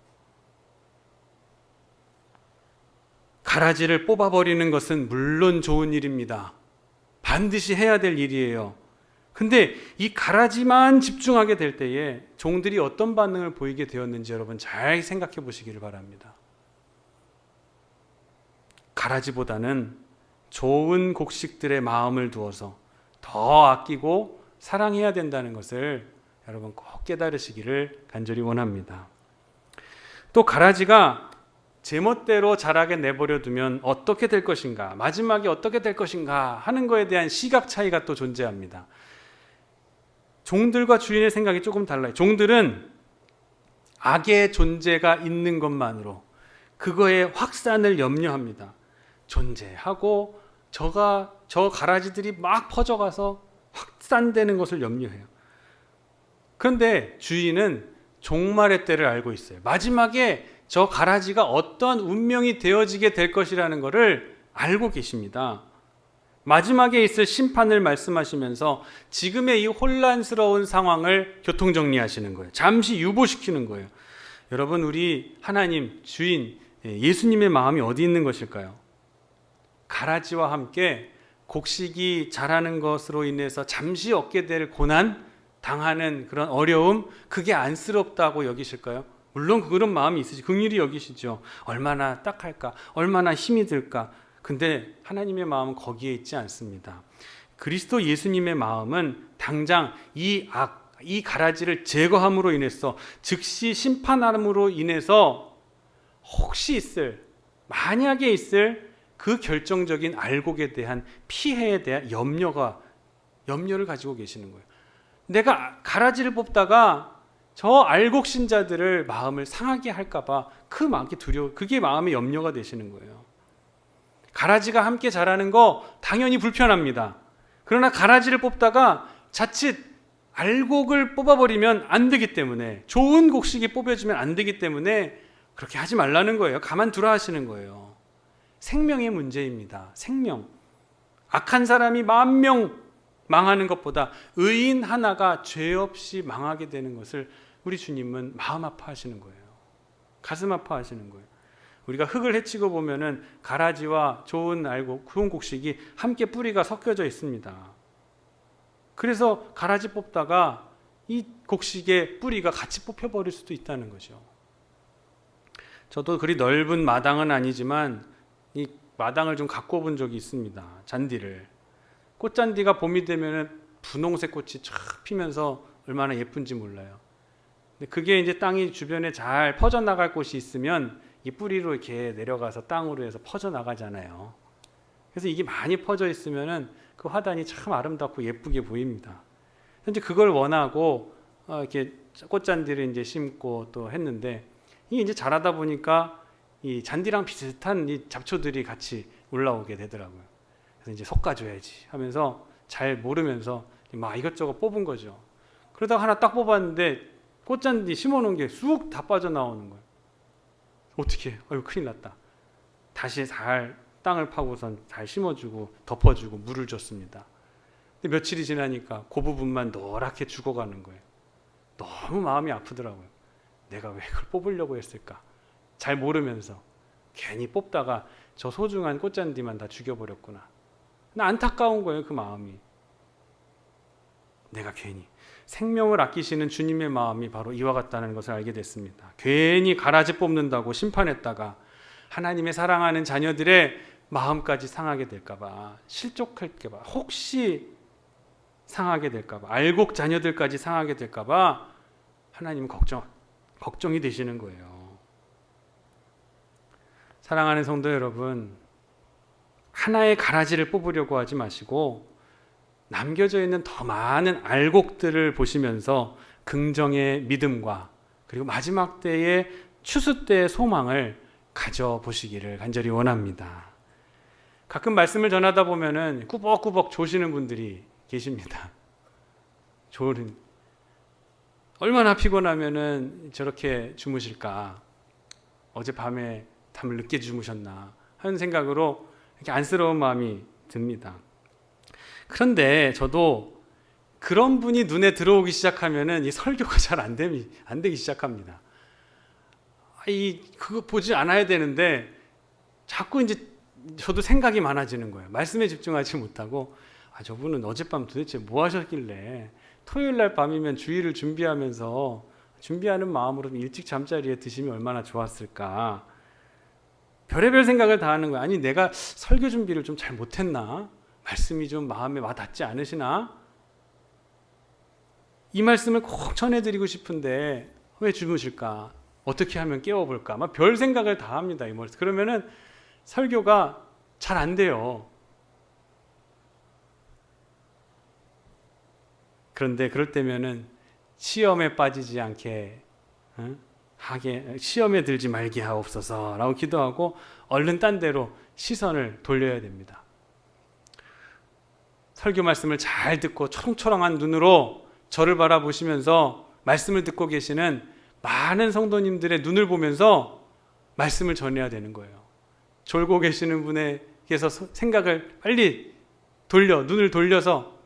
[SPEAKER 1] 가라지를 뽑아버리는 것은 물론 좋은 일입니다. 반드시 해야 될 일이에요. 근데 이 가라지만 집중하게 될 때에 종들이 어떤 반응을 보이게 되었는지 여러분 잘 생각해 보시기를 바랍니다. 가라지보다는 좋은 곡식들의 마음을 두어서 더 아끼고 사랑해야 된다는 것을 여러분 꼭 깨달으시기를 간절히 원합니다. 또 가라지가 제멋대로 자라게 내버려 두면 어떻게 될 것인가, 마지막에 어떻게 될 것인가 하는 것에 대한 시각 차이가 또 존재합니다. 종들과 주인의 생각이 조금 달라요. 종들은 악의 존재가 있는 것만으로 그거의 확산을 염려합니다. 존재하고 저 가라지들이 막 퍼져가서 확산되는 것을 염려해요. 그런데 주인은 종말의 때를 알고 있어요. 마지막에 저 가라지가 어떤 운명이 되어지게 될 것이라는 것을 알고 계십니다. 마지막에 있을 심판을 말씀하시면서 지금의 이 혼란스러운 상황을 교통정리하시는 거예요. 잠시 유보시키는 거예요. 여러분, 우리 하나님, 주인, 예수님의 마음이 어디 있는 것일까요? 가라지와 함께 곡식이 자라는 것으로 인해서 잠시 얻게 될 고난, 당하는 그런 어려움, 그게 안쓰럽다고 여기실까요? 물론 그런 마음이 있으시, 긍휼히 여기시죠. 얼마나 딱할까, 얼마나 힘이 들까. 근데 하나님의 마음은 거기에 있지 않습니다. 그리스도 예수님의 마음은 당장 이 가라지를 제거함으로 인해서, 즉시 심판함으로 인해서 혹시 만약에 있을 그 결정적인 알곡에 대한 피해에 대한 염려를 가지고 계시는 거예요. 내가 가라지를 뽑다가 저 알곡 신자들을 마음을 상하게 할까봐 그 마음이 두려워, 그게 마음의 염려가 되시는 거예요. 가라지가 함께 자라는 거 당연히 불편합니다. 그러나 가라지를 뽑다가 자칫 알곡을 뽑아버리면 안 되기 때문에, 좋은 곡식이 뽑혀지면 안 되기 때문에 그렇게 하지 말라는 거예요. 가만두라 하시는 거예요. 생명의 문제입니다. 생명. 악한 사람이 10,000명 망하는 것보다 의인 하나가 죄 없이 망하게 되는 것을 우리 주님은 마음 아파하시는 거예요. 가슴 아파하시는 거예요. 우리가 흙을 헤치고 보면은 가라지와 좋은 알곡, 좋은 곡식이 함께 뿌리가 섞여져 있습니다. 그래서 가라지 뽑다가 이 곡식의 뿌리가 같이 뽑혀버릴 수도 있다는 거죠. 저도 그리 넓은 마당은 아니지만 이 마당을 좀 가꿔 본 적이 있습니다. 잔디를. 꽃잔디가 봄이 되면은 분홍색 꽃이 쫙 피면서 얼마나 예쁜지 몰라요. 근데 그게 이제 땅이 주변에 잘 퍼져나갈 곳이 있으면 이 뿌리로 이렇게 내려가서 땅으로 해서 퍼져나가잖아요. 그래서 이게 많이 퍼져 있으면은 그 화단이 참 아름답고 예쁘게 보입니다. 현재 그걸 원하고 이렇게 꽃잔디를 이제 심고 또 했는데, 이게 이제 자라다 보니까 이 잔디랑 비슷한 이 잡초들이 같이 올라오게 되더라고요. 그래서 이제 솎아줘야지 하면서 잘 모르면서 막 이것저것 뽑은 거죠. 그러다가 하나 딱 뽑았는데 꽃잔디 심어놓은 게 쑥 다 빠져나오는 거예요. 어떻게? 아유, 큰일 났다. 다시 잘 땅을 파고선 잘 심어주고 덮어주고 물을 줬습니다. 근데 며칠이 지나니까 그 부분만 노랗게 죽어가는 거예요. 너무 마음이 아프더라고요. 내가 왜 그걸 뽑으려고 했을까? 잘 모르면서 괜히 뽑다가 저 소중한 꽃잔디만 다 죽여버렸구나. 안타까운 거예요, 그 마음이. 내가 괜히 생명을 아끼시는 주님의 마음이 바로 이와 같다는 것을 알게 됐습니다. 괜히 가라지 뽑는다고 심판했다가 하나님의 사랑하는 자녀들의 마음까지 상하게 될까봐, 실족할까봐, 혹시 상하게 될까봐, 알곡 자녀들까지 상하게 될까봐 하나님은 걱정이 되시는 거예요. 사랑하는 성도 여러분, 하나의 가라지를 뽑으려고 하지 마시고 남겨져 있는 더 많은 알곡들을 보시면서 긍정의 믿음과 그리고 마지막 때의 추수 때의 소망을 가져보시기를 간절히 원합니다. 가끔 말씀을 전하다 보면은 꾸벅꾸벅 조시는 분들이 계십니다. 조는 얼마나 피곤하면은 저렇게 주무실까? 어젯밤에 잠을 늦게 주무셨나? 하는 생각으로 이렇게 안쓰러운 마음이 듭니다. 그런데 저도 그런 분이 눈에 들어오기 시작하면은 이 설교가 잘 안 되기 시작합니다. 그거 보지 않아야 되는데 자꾸 이제 저도 생각이 많아지는 거예요. 말씀에 집중하지 못하고, 저분은 어젯밤 도대체 뭐 하셨길래 토요일 날 밤이면 주일을 준비하면서 준비하는 마음으로 일찍 잠자리에 드시면 얼마나 좋았을까. 별의별 생각을 다 하는 거예요. 아니, 내가 설교 준비를 좀 잘 못했나? 말씀이 좀 마음에 와닿지 않으시나? 이 말씀을 꼭 전해드리고 싶은데 왜 주무실까? 어떻게 하면 깨워볼까? 막 별 생각을 다 합니다. 이 머릿속에. 그러면은 설교가 잘 안 돼요. 그런데 그럴 때면은 시험에 빠지지 않게 하게, 시험에 들지 말게 하옵소서 라고 기도하고 얼른 딴 데로 시선을 돌려야 됩니다. 설교 말씀을 잘 듣고 초롱초롱한 눈으로 저를 바라보시면서 말씀을 듣고 계시는 많은 성도님들의 눈을 보면서 말씀을 전해야 되는 거예요. 졸고 계시는 분에게서 생각을 빨리 눈을 돌려서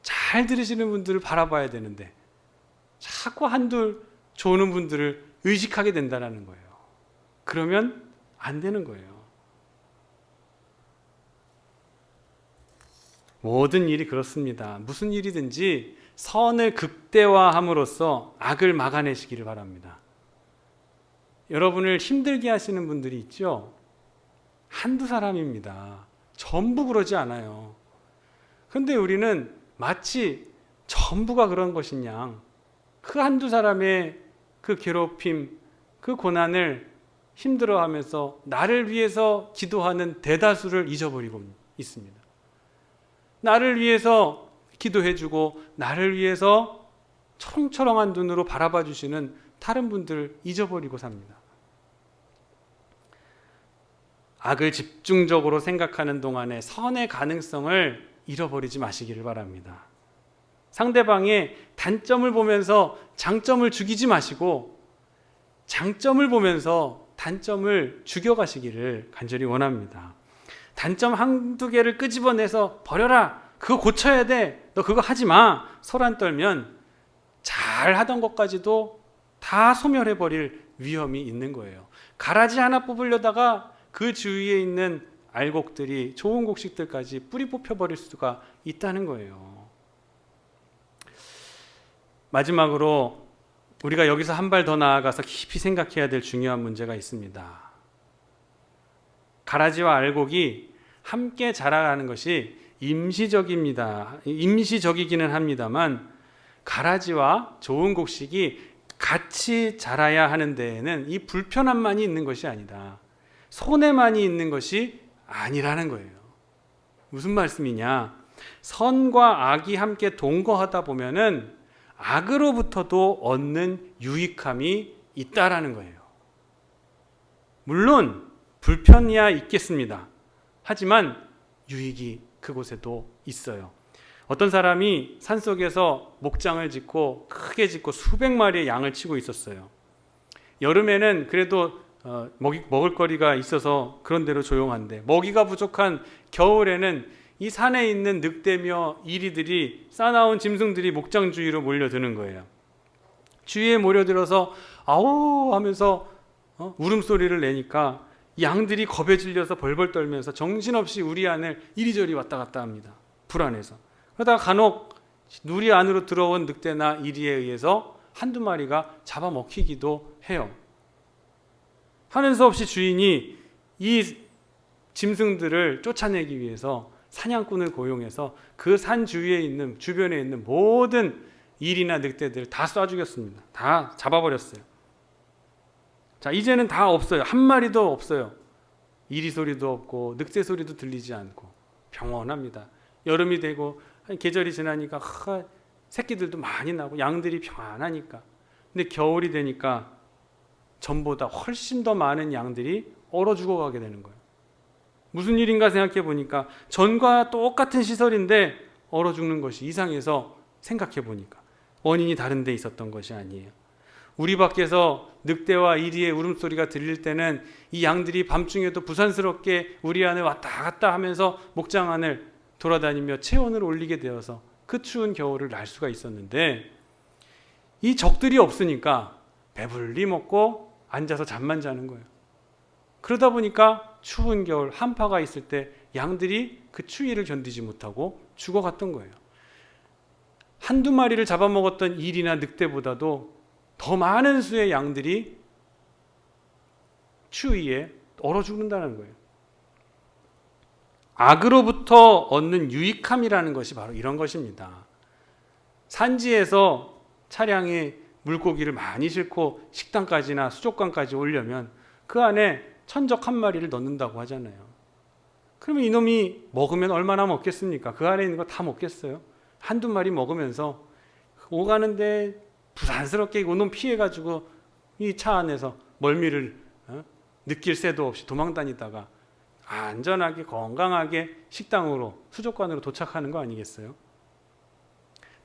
[SPEAKER 1] 잘 들으시는 분들을 바라봐야 되는데 자꾸 한둘 조는 분들을 의식하게 된다는 거예요. 그러면 안 되는 거예요. 모든 일이 그렇습니다. 무슨 일이든지 선을 극대화함으로써 악을 막아내시기를 바랍니다. 여러분을 힘들게 하시는 분들이 있죠? 한두 사람입니다. 전부 그러지 않아요. 그런데 우리는 마치 전부가 그런 것인 양 그 한두 사람의 그 괴롭힘, 그 고난을 힘들어하면서 나를 위해서 기도하는 대다수를 잊어버리고 있습니다. 나를 위해서 기도해주고 나를 위해서 초롱초롱한 눈으로 바라봐 주시는 다른 분들 잊어버리고 삽니다. 악을 집중적으로 생각하는 동안에 선의 가능성을 잃어버리지 마시기를 바랍니다. 상대방의 단점을 보면서 장점을 죽이지 마시고 장점을 보면서 단점을 죽여가시기를 간절히 원합니다. 단점 한두 개를 끄집어내서 버려라. 그거 고쳐야 돼. 너 그거 하지 마. 소란 떨면 잘 하던 것까지도 다 소멸해버릴 위험이 있는 거예요. 가라지 하나 뽑으려다가 그 주위에 있는 알곡들이 좋은 곡식들까지 뿌리 뽑혀버릴 수가 있다는 거예요. 마지막으로 우리가 여기서 한 발 더 나아가서 깊이 생각해야 될 중요한 문제가 있습니다. 가라지와 알곡이 함께 자라가는 것이 임시적입니다. 임시적이기는 합니다만 가라지와 좋은 곡식이 같이 자라야 하는 데에는 이 불편함만이 있는 것이 아니다. 손해만이 있는 것이 아니라는 거예요. 무슨 말씀이냐? 선과 악이 함께 동거하다 보면은 악으로부터도 얻는 유익함이 있다라는 거예요. 물론 불편이야 있겠습니다. 하지만 유익이 그곳에도 있어요. 어떤 사람이 산속에서 목장을 짓고 크게 짓고 수백 마리의 양을 치고 있었어요. 여름에는 그래도 먹을 거리가 있어서 그런 대로 조용한데 먹이가 부족한 겨울에는 이 산에 있는 늑대며 이리들이 싸나운 짐승들이 목장 주위로 몰려드는 거예요. 주위에 몰려들어서 아오 하면서 울음소리를 내니까 양들이 겁에 질려서 벌벌 떨면서 정신없이 우리 안을 이리저리 왔다 갔다 합니다. 불안해서. 그러다가 간혹 누리 안으로 들어온 늑대나 이리에 의해서 한두 마리가 잡아먹히기도 해요. 하는 수 없이 주인이 이 짐승들을 쫓아내기 위해서 사냥꾼을 고용해서 그 산 주위에 있는 주변에 있는 모든 이리나 늑대들을 다 쏴 죽였습니다. 다 잡아버렸어요. 자, 이제는 다 없어요. 한 마리도 없어요. 이리 소리도 없고 늑대 소리도 들리지 않고 평온합니다. 여름이 되고 계절이 지나니까 새끼들도 많이 나고 양들이 평안하니까. 근데 겨울이 되니까 전보다 훨씬 더 많은 양들이 얼어 죽어가게 되는 거예요. 무슨 일인가 생각해 보니까 전과 똑같은 시설인데 얼어 죽는 것이 이상해서 생각해 보니까 원인이 다른 데 있었던 것이 아니에요. 우리 밖에서 늑대와 이리의 울음소리가 들릴 때는 이 양들이 밤중에도 부산스럽게 우리 안을 왔다 갔다 하면서 목장 안을 돌아다니며 체온을 올리게 되어서 그 추운 겨울을 날 수가 있었는데 이 적들이 없으니까 배불리 먹고 앉아서 잠만 자는 거예요. 그러다 보니까 추운 겨울 한파가 있을 때 양들이 그 추위를 견디지 못하고 죽어갔던 거예요. 한두 마리를 잡아먹었던 이리나 늑대보다도 더 많은 수의 양들이 추위에 얼어 죽는다는 거예요. 악으로부터 얻는 유익함이라는 것이 바로 이런 것입니다. 산지에서 차량에 물고기를 많이 싣고 식당까지나 수족관까지 오려면 그 안에 천적 한 마리를 넣는다고 하잖아요. 그러면 이놈이 먹으면 얼마나 먹겠습니까? 그 안에 있는 거 다 먹겠어요? 한두 마리 먹으면서 오가는데 부산스럽게 이놈 피해가지고 이 차 안에서 멀미를 느낄 새도 없이 도망다니다가 안전하게 건강하게 식당으로 수족관으로 도착하는 거 아니겠어요?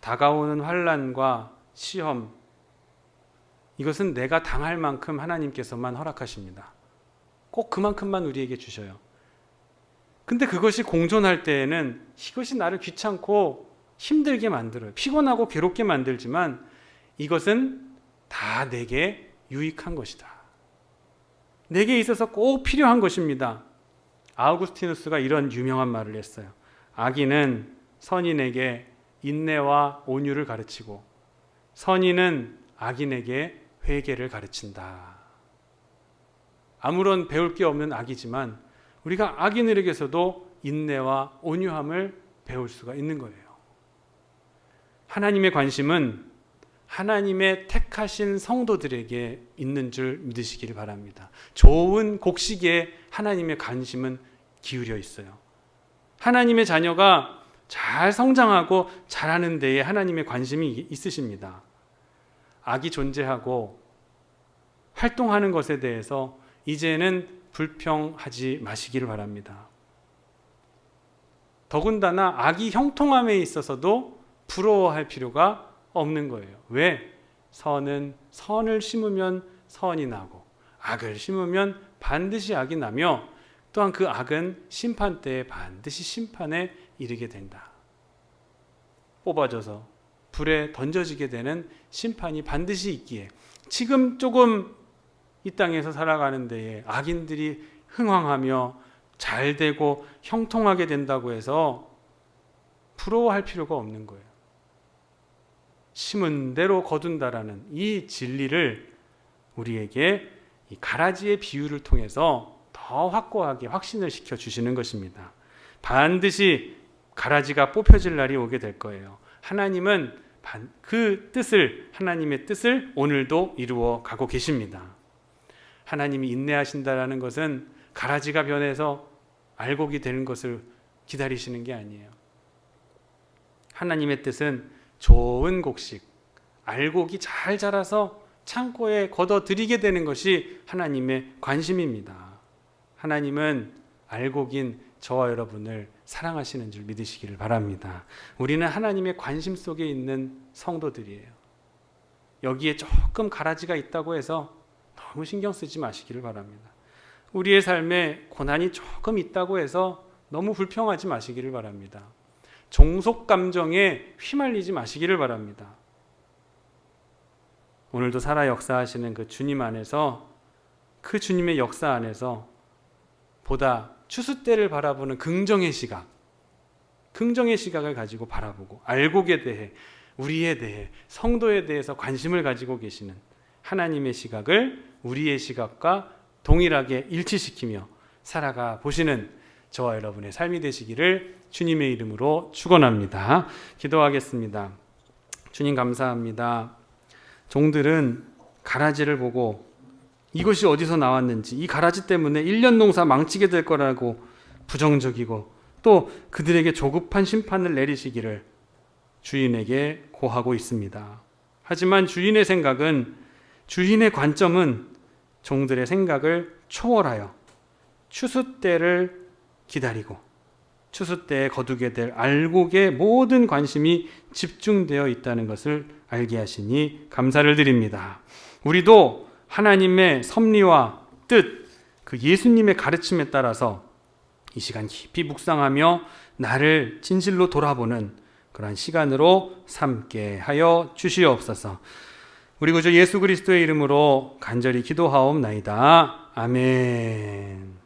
[SPEAKER 1] 다가오는 환난과 시험, 이것은 내가 당할 만큼 하나님께서만 허락하십니다. 꼭 그만큼만 우리에게 주셔요. 근데 그것이 공존할 때에는 이것이 나를 귀찮고 힘들게 만들어요. 피곤하고 괴롭게 만들지만 이것은 다 내게 유익한 것이다. 내게 있어서 꼭 필요한 것입니다. 아우구스티누스가 이런 유명한 말을 했어요. 악인은 선인에게 인내와 온유를 가르치고 선인은 악인에게 회개를 가르친다. 아무런 배울 게 없는 악이지만 우리가 악인에게서도 인내와 온유함을 배울 수가 있는 거예요. 하나님의 관심은 하나님의 택하신 성도들에게 있는 줄 믿으시길 바랍니다. 좋은 곡식에 하나님의 관심은 기울여 있어요. 하나님의 자녀가 잘 성장하고 자라는 데에 하나님의 관심이 있으십니다. 악이 존재하고 활동하는 것에 대해서 이제는 불평하지 마시기를 바랍니다. 더군다나 악이 형통함에 있어서도 부러워할 필요가 없는 거예요. 왜? 선은 선을 심으면 선이 나고 악을 심으면 반드시 악이 나며 또한 그 악은 심판 때에 반드시 심판에 이르게 된다. 뽑아져서 불에 던져지게 되는 심판이 반드시 있기에 지금 조금 이 땅에서 살아가는 데에 악인들이 흥왕하며 잘 되고 형통하게 된다고 해서 부러워할 필요가 없는 거예요. 심은 대로 거둔다라는 이 진리를 우리에게 이 가라지의 비유를 통해서 더 확고하게 확신을 시켜 주시는 것입니다. 반드시 가라지가 뽑혀질 날이 오게 될 거예요. 하나님은 그 뜻을, 하나님의 뜻을 오늘도 이루어 가고 계십니다. 하나님이 인내하신다라는 것은 가라지가 변해서 알곡이 되는 것을 기다리시는 게 아니에요. 하나님의 뜻은 좋은 곡식, 알곡이 잘 자라서 창고에 걷어들이게 되는 것이 하나님의 관심입니다. 하나님은 알곡인 저와 여러분을 사랑하시는 줄 믿으시기를 바랍니다. 우리는 하나님의 관심 속에 있는 성도들이에요. 여기에 조금 가라지가 있다고 해서 너무 신경 쓰지 마시기를 바랍니다. 우리의 삶에 고난이 조금 있다고 해서 너무 불평하지 마시기를 바랍니다. 종속 감정에 휘말리지 마시기를 바랍니다. 오늘도 살아 역사하시는 그 주님 안에서, 그 주님의 역사 안에서 보다 추수 때를 바라보는 긍정의 시각을 가지고 바라보고 알곡에 대해, 우리에 대해, 성도에 대해서 관심을 가지고 계시는 하나님의 시각을 우리의 시각과 동일하게 일치시키며 살아가 보시는 저와 여러분의 삶이 되시기를 주님의 이름으로 축원합니다. 기도하겠습니다. 주님 감사합니다. 종들은 가라지를 보고 이것이 어디서 나왔는지, 이 가라지 때문에 1년 농사 망치게 될 거라고 부정적이고 또 그들에게 조급한 심판을 내리시기를 주인에게 고하고 있습니다. 하지만 주인의 생각은, 주인의 관점은 종들의 생각을 초월하여 추수 때를 기다리고 추수 때에 거두게 될 알곡에 모든 관심이 집중되어 있다는 것을 알게 하시니 감사를 드립니다. 우리도 하나님의 섭리와 뜻, 그 예수님의 가르침에 따라서 이 시간 깊이 묵상하며 나를 진실로 돌아보는 그러한 시간으로 삼게 하여 주시옵소서. 우리 구주 예수 그리스도의 이름으로 간절히 기도하옵나이다. 아멘.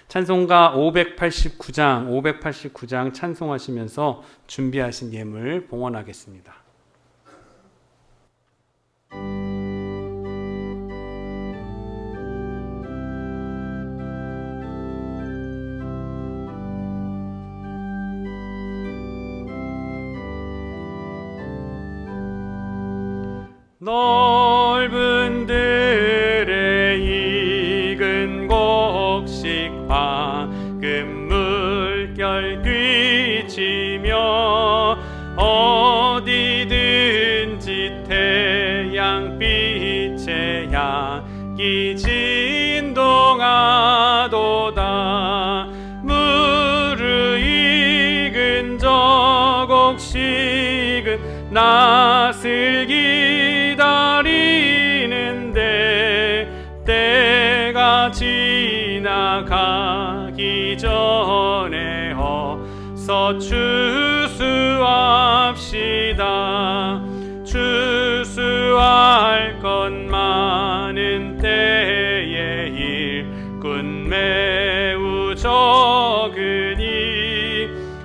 [SPEAKER 1] 찬송가 589장 찬송하시면서 준비하신 예물 봉헌하겠습니다. 넓은 들에 익은 곡식 황금 물결 꿰치며 어디든지 태양빛에 향기 진동하도다. 무르익은 저 곡식은 낫을 기다리는데 때가 지나가기 전에 어서 추수합시다. 추수할 것 많은 때에 일꾼 매우 적으니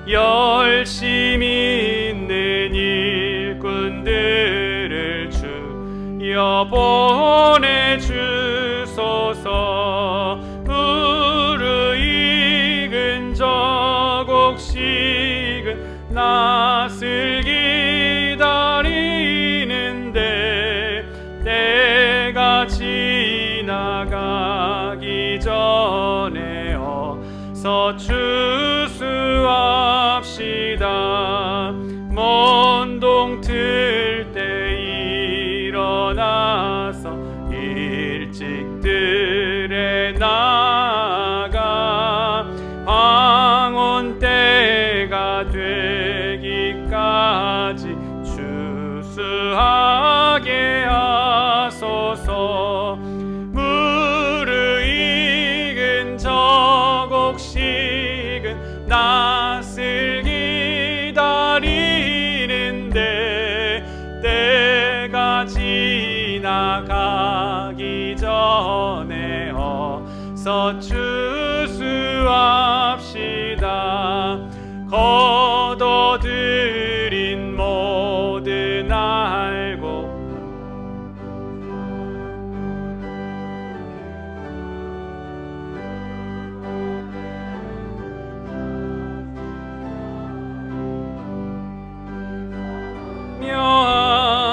[SPEAKER 1] 열심히 있는 일꾼들을 주여 보내주소서. 무르익은 저 곡식은 낫을 기다리는데 때가 지나가기 전에 어서 추수합시다. 먼동 틀 때 낯을 기다리는데 때가 지나가기 전에 어서 추수합시다. 거둬들인 모든 알곡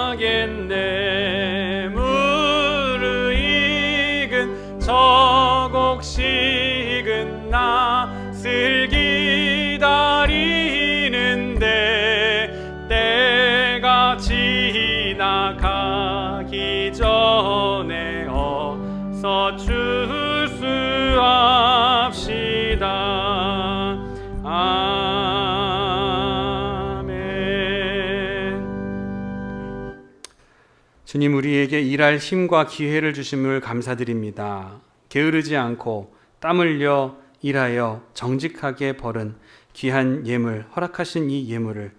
[SPEAKER 1] 묘하겠네. 무르익은 저곡식은 낯을 기다리는데 때가 지나가기 전에 어서 추수합시다. 주님, 우리에게 일할 힘과 기회를 주심을 감사드립니다. 게으르지 않고 땀 흘려 일하여 정직하게 벌은 귀한 예물, 허락하신 이 예물을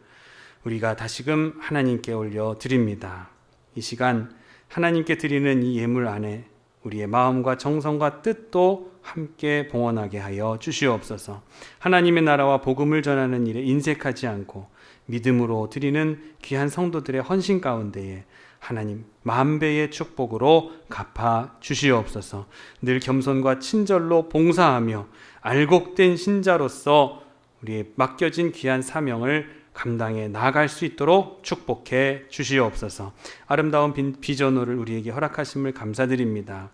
[SPEAKER 1] 우리가 다시금 하나님께 올려드립니다. 이 시간 하나님께 드리는 이 예물 안에 우리의 마음과 정성과 뜻도 함께 봉헌하게 하여 주시옵소서. 하나님의 나라와 복음을 전하는 일에 인색하지 않고 믿음으로 드리는 귀한 성도들의 헌신 가운데에 하나님 만배의 축복으로 갚아 주시옵소서. 늘 겸손과 친절로 봉사하며 알곡된 신자로서 우리의 맡겨진 귀한 사명을 감당해 나아갈 수 있도록 축복해 주시옵소서. 아름다운 비전호를 우리에게 허락하심을 감사드립니다.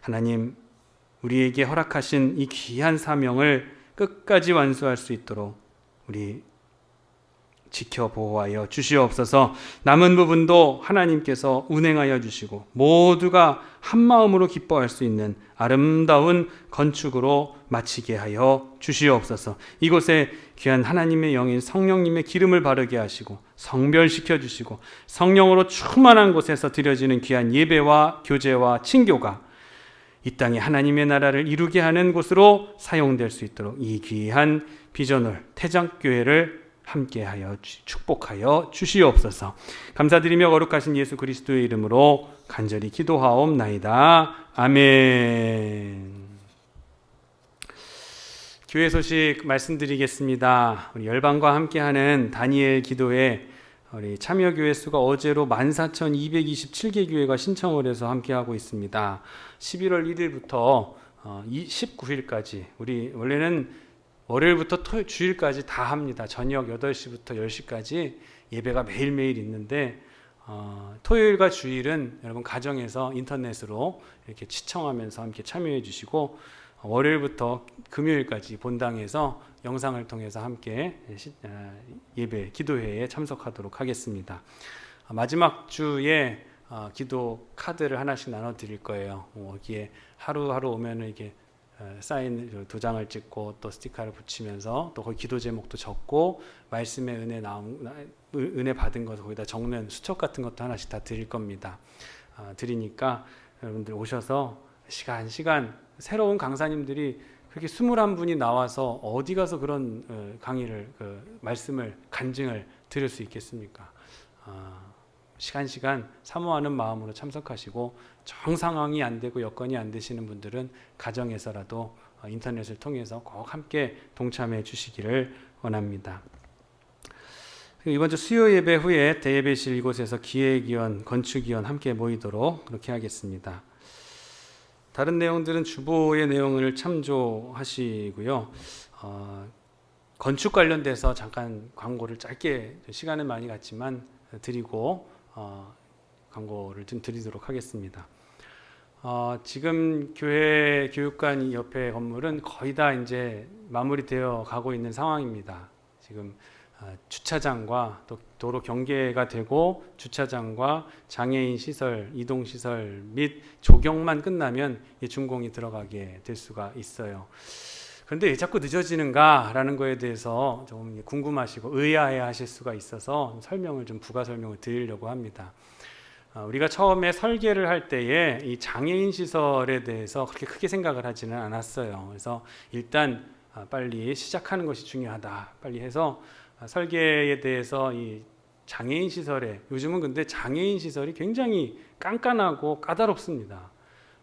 [SPEAKER 1] 하나님, 우리에게 허락하신 이 귀한 사명을 끝까지 완수할 수 있도록 우리 지켜 보호하여 주시옵소서. 남은 부분도 하나님께서 운행하여 주시고 모두가 한 마음으로 기뻐할 수 있는 아름다운 건축으로 마치게 하여 주시옵소서. 이곳에 귀한 하나님의 영인 성령님의 기름을 바르게 하시고 성별시켜 주시고 성령으로 충만한 곳에서 드려지는 귀한 예배와 교제와 친교가 이 땅에 하나님의 나라를 이루게 하는 곳으로 사용될 수 있도록 이 귀한 비전홀 태장교회를 함께하여 축복하여 주시옵소서. 감사드리며 거룩하신 예수 그리스도의 이름으로 간절히 기도하옵나이다. 아멘. 교회 소식 말씀드리겠습니다. 우리 열방과 함께하는 다니엘 기도회 우리 참여교회 수가 어제로 14,227개 교회가 신청을 해서 함께하고 있습니다. 11월 1일부터 19일까지 우리 원래는 월요일부터 주일까지 다 합니다. 저녁 8시부터 10시까지 예배가 매일매일 있는데 토요일과 주일은 여러분 가정에서 인터넷으로 이렇게 시청하면서 함께 참여해 주시고 월요일부터 금요일까지 본당에서 영상을 통해서 함께 예배, 기도회에 참석하도록 하겠습니다. 마지막 주에 기도 카드를 하나씩 나눠 드릴 거예요. 여기에 하루하루 오면은 이게 사인 도장을 찍고 또 스티커를 붙이면서 또 거기 기도 제목도 적고 말씀의 은혜 받은 것 거기다 적는 수첩 같은 것도 하나씩 다 드릴 겁니다. 드리니까 여러분들 오셔서 시간 새로운 강사님들이 그렇게 21분이 나와서 어디 가서 그런 강의를 말씀을 간증을 들을 수 있겠습니까? 시간 사모하는 마음으로 참석하시고 정 상황이 안 되고 여건이 안 되시는 분들은 가정에서라도 인터넷을 통해서 꼭 함께 동참해 주시기를 원합니다. 이번 주 수요 예배 후에 대예배실 이곳에서 기획위원, 건축위원 함께 모이도록 그렇게 하겠습니다. 다른 내용들은 주보의 내용을 참조하시고요. 건축 관련돼서 잠깐 광고를 짧게 시간은 많이 갔지만 드리고 광고를 좀 드리도록 하겠습니다. 지금 교회 교육관 옆에 건물은 거의 다 이제 마무리되어 가고 있는 상황입니다. 지금 주차장과 또 도로 경계가 되고 주차장과 장애인 시설, 이동 시설 및 조경만 끝나면 준공이 들어가게 될 수가 있어요. 그런데 왜 자꾸 늦어지는가라는 거에 대해서 좀 궁금하시고 의아해 하실 수가 있어서 부가 설명을 드리려고 합니다. 우리가 처음에 설계를 할 때에 이 장애인 시설에 대해서 그렇게 크게 생각을 하지는 않았어요. 그래서 일단 빨리 시작하는 것이 중요하다. 빨리 해서 설계에 대해서 이 장애인 시설에, 요즘은 근데 장애인 시설이 굉장히 깐깐하고 까다롭습니다.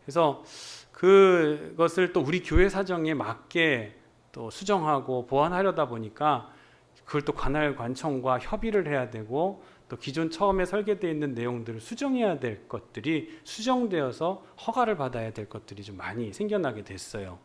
[SPEAKER 1] 그래서 그것을 또 우리 교회 사정에 맞게 또 수정하고 보완하려다 보니까 그걸 또 관할 관청과 협의를 해야 되고, 또 기존 처음에 설계되어 있는 내용들을 수정해야 될 것들이 수정되어서 허가를 받아야 될 것들이 좀 많이 생겨나게 됐어요.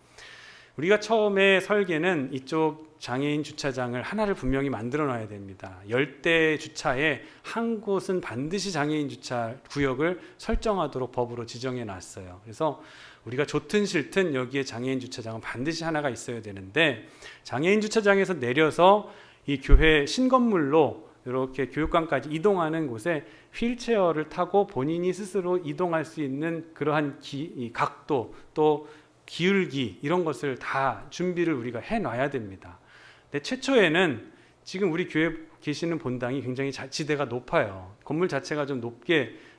[SPEAKER 1] 우리가 처음에 설계는 이쪽 장애인 주차장을 하나를 분명히 만들어 놔야 됩니다. 10대 주차에 한 곳은 반드시 장애인 주차 구역을 설정하도록 법으로 지정해 놨어요. 그래서 우리가 좋든 싫든 여기에 장애인 주차장은 반드시 하나가 있어야 되는데, 장애인 주차장에서 내려서 이 교회 신건물로 이렇게 교육관까지 이동하는 곳에 휠체어를 타고 본인이 스스로 이동할 수 있는 그러한 이 각도, 또 기울기, 이런 것을 다 준비를 우리가 해놔야 됩니다. 근데 최초에는 지금 우리 교회 계시는 본당이 굉장히 지대가 높아요. 건물 자체가 좀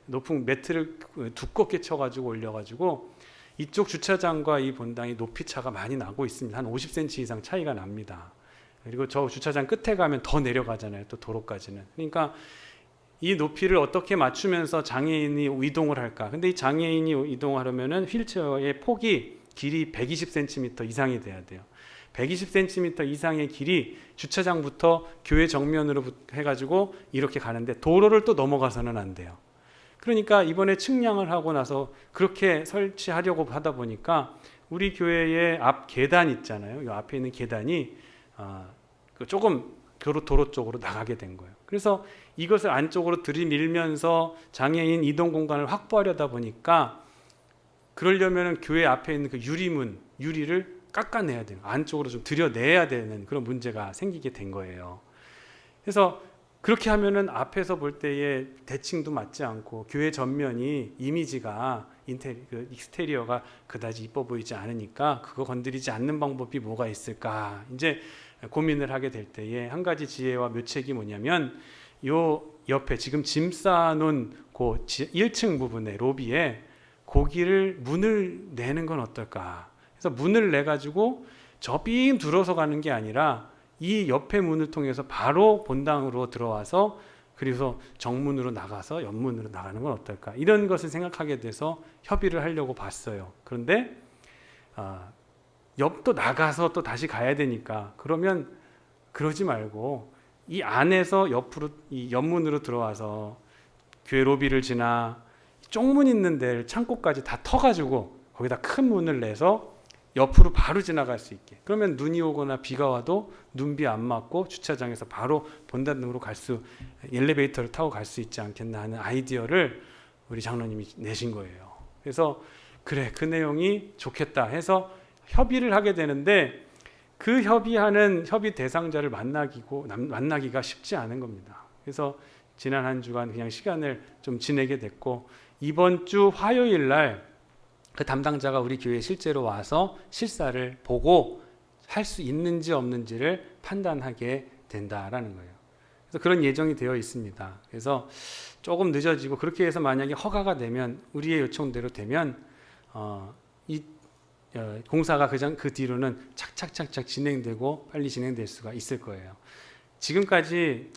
[SPEAKER 1] 높은 매트를 두껍게 쳐가지고 올려가지고 이쪽 주차장과 이 본당이 높이 차가 많이 나고 있습니다. 한 50cm 이상 차이가 납니다. 그리고 저 주차장 끝에 가면 더 내려가잖아요. 또 도로까지는. 그러니까 이 높이를 어떻게 맞추면서 장애인이 이동을 할까? 근데 이 장애인이 이동하려면은 휠체어의 폭이 길이 120cm 이상이 돼야 돼요. 120cm 이상의 길이 주차장부터 교회 정면으로 해가지고 이렇게 가는데 도로를 또 넘어가서는 안 돼요. 그러니까 이번에 측량을 하고 나서 그렇게 설치하려고 하다 보니까 우리 교회의 앞 계단 있잖아요. 이 앞에 있는 계단이 조금 도로 쪽으로 나가게 된 거예요. 그래서 이것을 안쪽으로 들이밀면서 장애인 이동 공간을 확보하려다 보니까, 그러려면 교회 앞에 있는 그 유리를 깎아내야 돼요. 안쪽으로 좀 들여내야 되는 그런 문제가 생기게 된 거예요. 그래서 그렇게 하면은 앞에서 볼 때의 대칭도 맞지 않고 교회 전면이 이미지가 익스테리어가 그다지 이뻐 보이지 않으니까 그거 건드리지 않는 방법이 뭐가 있을까 이제 고민을 하게 될 때에 한 가지 지혜와 묘책이 뭐냐면, 요 옆에 지금 짐 쌓아놓은 그 1층 부분의 로비에 고기를 문을 내는 건 어떨까. 그래서 문을 내가지고 저 삥 들어서 가는 게 아니라 이 옆에 문을 통해서 바로 본당으로 들어와서 그래서 정문으로 나가서 옆문으로 나가는 건 어떨까. 이런 것을 생각하게 돼서 협의를 하려고 봤어요. 그런데 옆도 나가서 또 다시 가야 되니까, 그러면 그러지 말고 이 안에서 옆으로 이 옆문으로 들어와서 교회 로비를 지나 쪽문 있는 데를 창고까지 다 터가지고 거기다 큰 문을 내서 옆으로 바로 지나갈 수 있게. 그러면 눈이 오거나 비가 와도 눈비 안 맞고 주차장에서 바로 본당으로 엘리베이터를 타고 갈 수 있지 않겠나 하는 아이디어를 우리 장로님이 내신 거예요. 그래서 그래, 그 내용이 좋겠다 해서 협의를 하게 되는데, 그 협의하는 협의 대상자를 만나기가 쉽지 않은 겁니다. 그래서 지난 한 주간 그냥 시간을 좀 지내게 됐고, 이번 주 화요일 날 그 담당자가 우리 교회에 실제로 와서 실사를 보고 할 수 있는지 없는지를 판단하게 된다라는 거예요. 그래서 그런 예정이 되어 있습니다. 그래서 조금 늦어지고, 그렇게 해서 만약에 허가가 되면, 우리의 요청대로 되면 공사가 그 뒤로는 착착착착 진행되고 빨리 진행될 수가 있을 거예요. 지금까지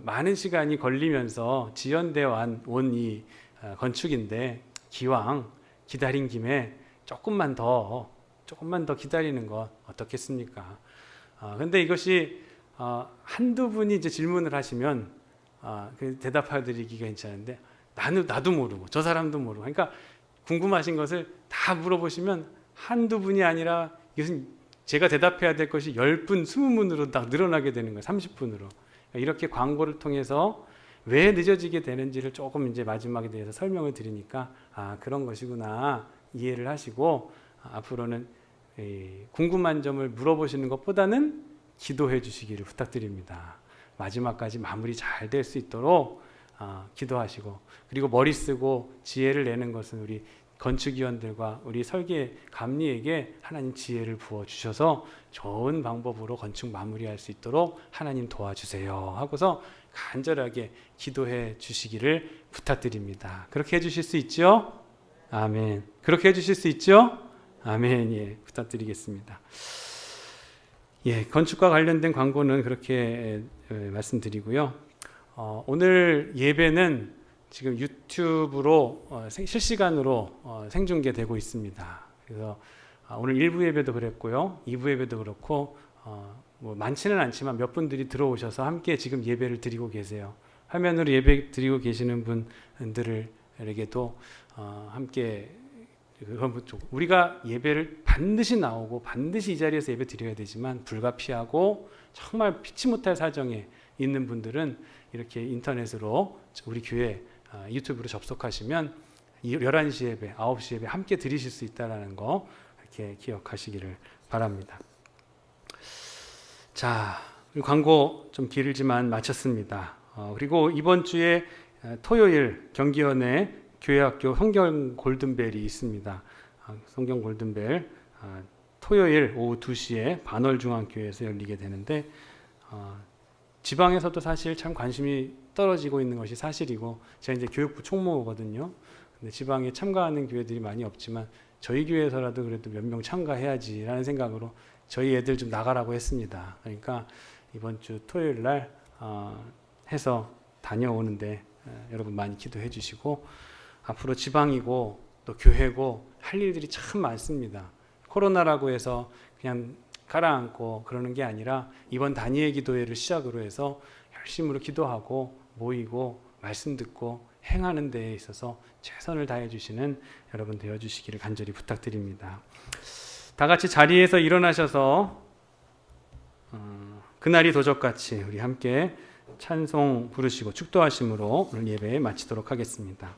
[SPEAKER 1] 많은 시간이 걸리면서 지연되어 온 이 건축인데, 기왕 기다린 김에 조금만 더 기다리는 것 어떻겠습니까? 근데 이것이 한두 분이 이제 질문을 하시면 대답해드리기가 괜찮은데, 나도 모르고 저 사람도 모르고, 그러니까 궁금하신 것을 다 물어보시면 한두 분이 아니라 이것은 제가 대답해야 될 것이 10분, 20분으로 딱 늘어나게 되는 거예요. 30분으로. 이렇게 광고를 통해서 왜 늦어지게 되는지를 조금 이제 마지막에 대해서 설명을 드리니까 그런 것이구나 이해를 하시고, 앞으로는 궁금한 점을 물어보시는 것보다는 기도해 주시기를 부탁드립니다. 마지막까지 마무리 잘 될 수 있도록 기도하시고, 그리고 머리 쓰고 지혜를 내는 것은 우리 건축위원들과 우리 설계 감리에게 하나님 지혜를 부어주셔서 좋은 방법으로 건축 마무리할 수 있도록 하나님 도와주세요 하고서 간절하게 기도해 주시기를 부탁드립니다. 그렇게 해주실 수 있죠? 아멘. 그렇게 해주실 수 있죠? 아멘. 예, 부탁드리겠습니다. 건축과 관련된 광고는 그렇게 말씀드리고요. 오늘 예배는 지금 유튜브로 실시간으로 생중계되고 있습니다. 그래서 오늘 1부 예배도 그랬고요. 2부 예배도 그렇고 뭐 많지는 않지만 몇 분들이 들어오셔서 함께 지금 예배를 드리고 계세요. 화면으로 예배 드리고 계시는 분들에게도 함께 우리가 예배를 반드시 나오고 반드시 이 자리에서 예배 드려야 되지만 불가피하고 정말 피치 못할 사정에 있는 분들은 이렇게 인터넷으로 우리 교회 유튜브로 접속하시면 11시 예배, 9시 예배 함께 드리실 수 있다는 거 이렇게 기억하시기를 바랍니다. 자, 광고 좀 길지만 마쳤습니다. 그리고 이번 주에 토요일 경기원에 교회학교 성경 골든벨이 있습니다. 성경 골든벨 토요일 오후 2시에 반월중앙교회에서 열리게 되는데 지방에서도 사실 참 관심이 떨어지고 있는 것이 사실이고 제가 이제 교육부 총무거든요. 근데 지방에 참가하는 교회들이 많이 없지만 저희 교회에서라도 그래도 몇 명 참가해야지라는 생각으로 저희 애들 좀 나가라고 했습니다. 그러니까 이번 주 토요일 날 해서 다녀오는데 여러분 많이 기도해 주시고 앞으로 지방이고 또 교회고 할 일들이 참 많습니다. 코로나라고 해서 그냥 가라앉고 그러는 게 아니라 이번 다니엘 기도회를 시작으로 해서 열심으로 기도하고 모이고 말씀 듣고 행하는 데에 있어서 최선을 다해 주시는 여러분 되어 주시기를 간절히 부탁드립니다. 다 같이 자리에서 일어나셔서 그날이 도적같이 우리 함께 찬송 부르시고 축도하심으로 오늘 예배 마치도록 하겠습니다.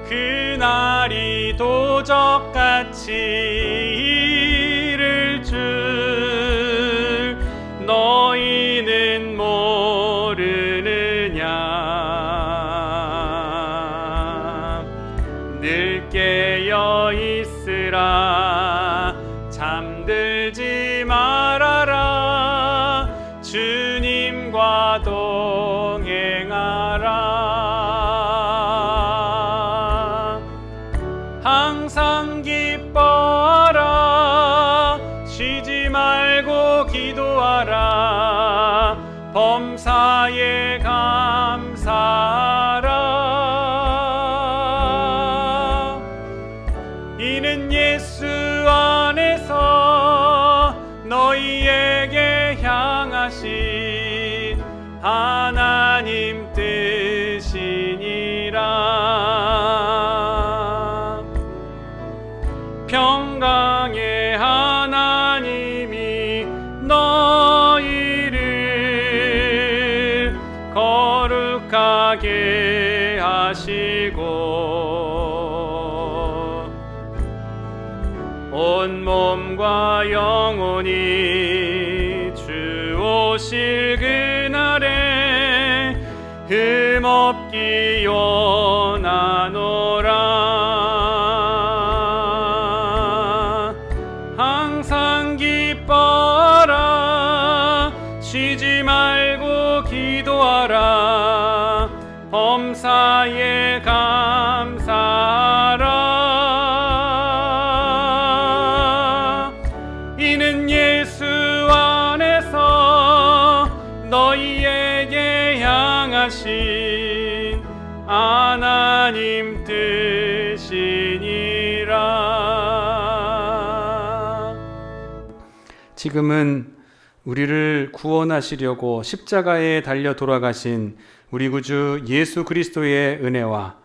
[SPEAKER 1] 그날이 도적같이 이를 줄 너희는 모르느냐. 늘 깨어 있으라 잠들지 말아라 주님과 동행하라. 항상 기뻐하라 쉬지 말고 기도하라 범사에 감사하라. 이는 예수 안에서 너희에게 향하신 하나님 뜻이니라. 평강의 하나님이 너희를 거룩하게 하시고 온 몸과 영혼이 주 오실 그날에 흠없기 원하노라. 항상 기뻐하라 쉬지 말고 기도하라 범사에 감사하라. 이는 예수 안에서 너희에게 향하신 하나님 뜻이니라. 지금은 우리를 구원하시려고 십자가에 달려 돌아가신 우리 구주 예수 그리스도의 은혜와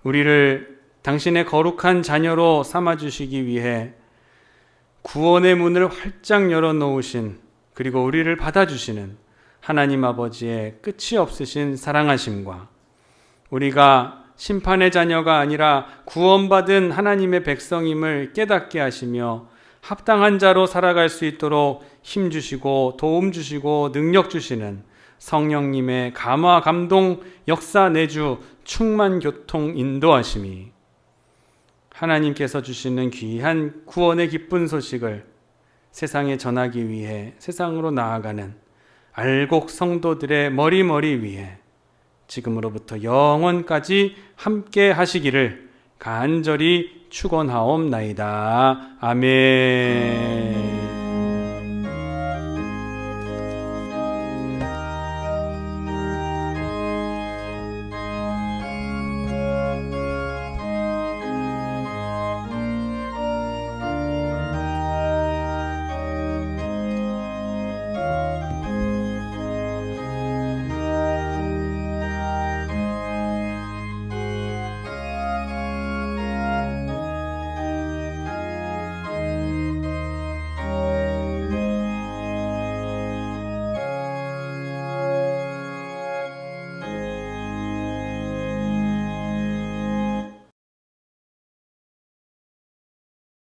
[SPEAKER 1] 우리를 당신의 거룩한 자녀로 삼아주시기 위해 구원의 문을 활짝 열어놓으신 그리고 우리를 받아주시는 하나님 아버지의 끝이 없으신 사랑하심과 우리가 심판의 자녀가 아니라 구원받은 하나님의 백성임을 깨닫게 하시며 합당한 자로 살아갈 수 있도록 힘 주시고 도움 주시고 능력 주시는 성령님의 감화 감동 역사 내주 충만 교통 인도하심이 하나님께서 주시는 귀한 구원의 기쁜 소식을 세상에 전하기 위해 세상으로 나아가는 알곡 성도들의 머리 위에 지금으로부터 영원까지 함께 하시기를 간절히 축원하옵나이다. 아멘.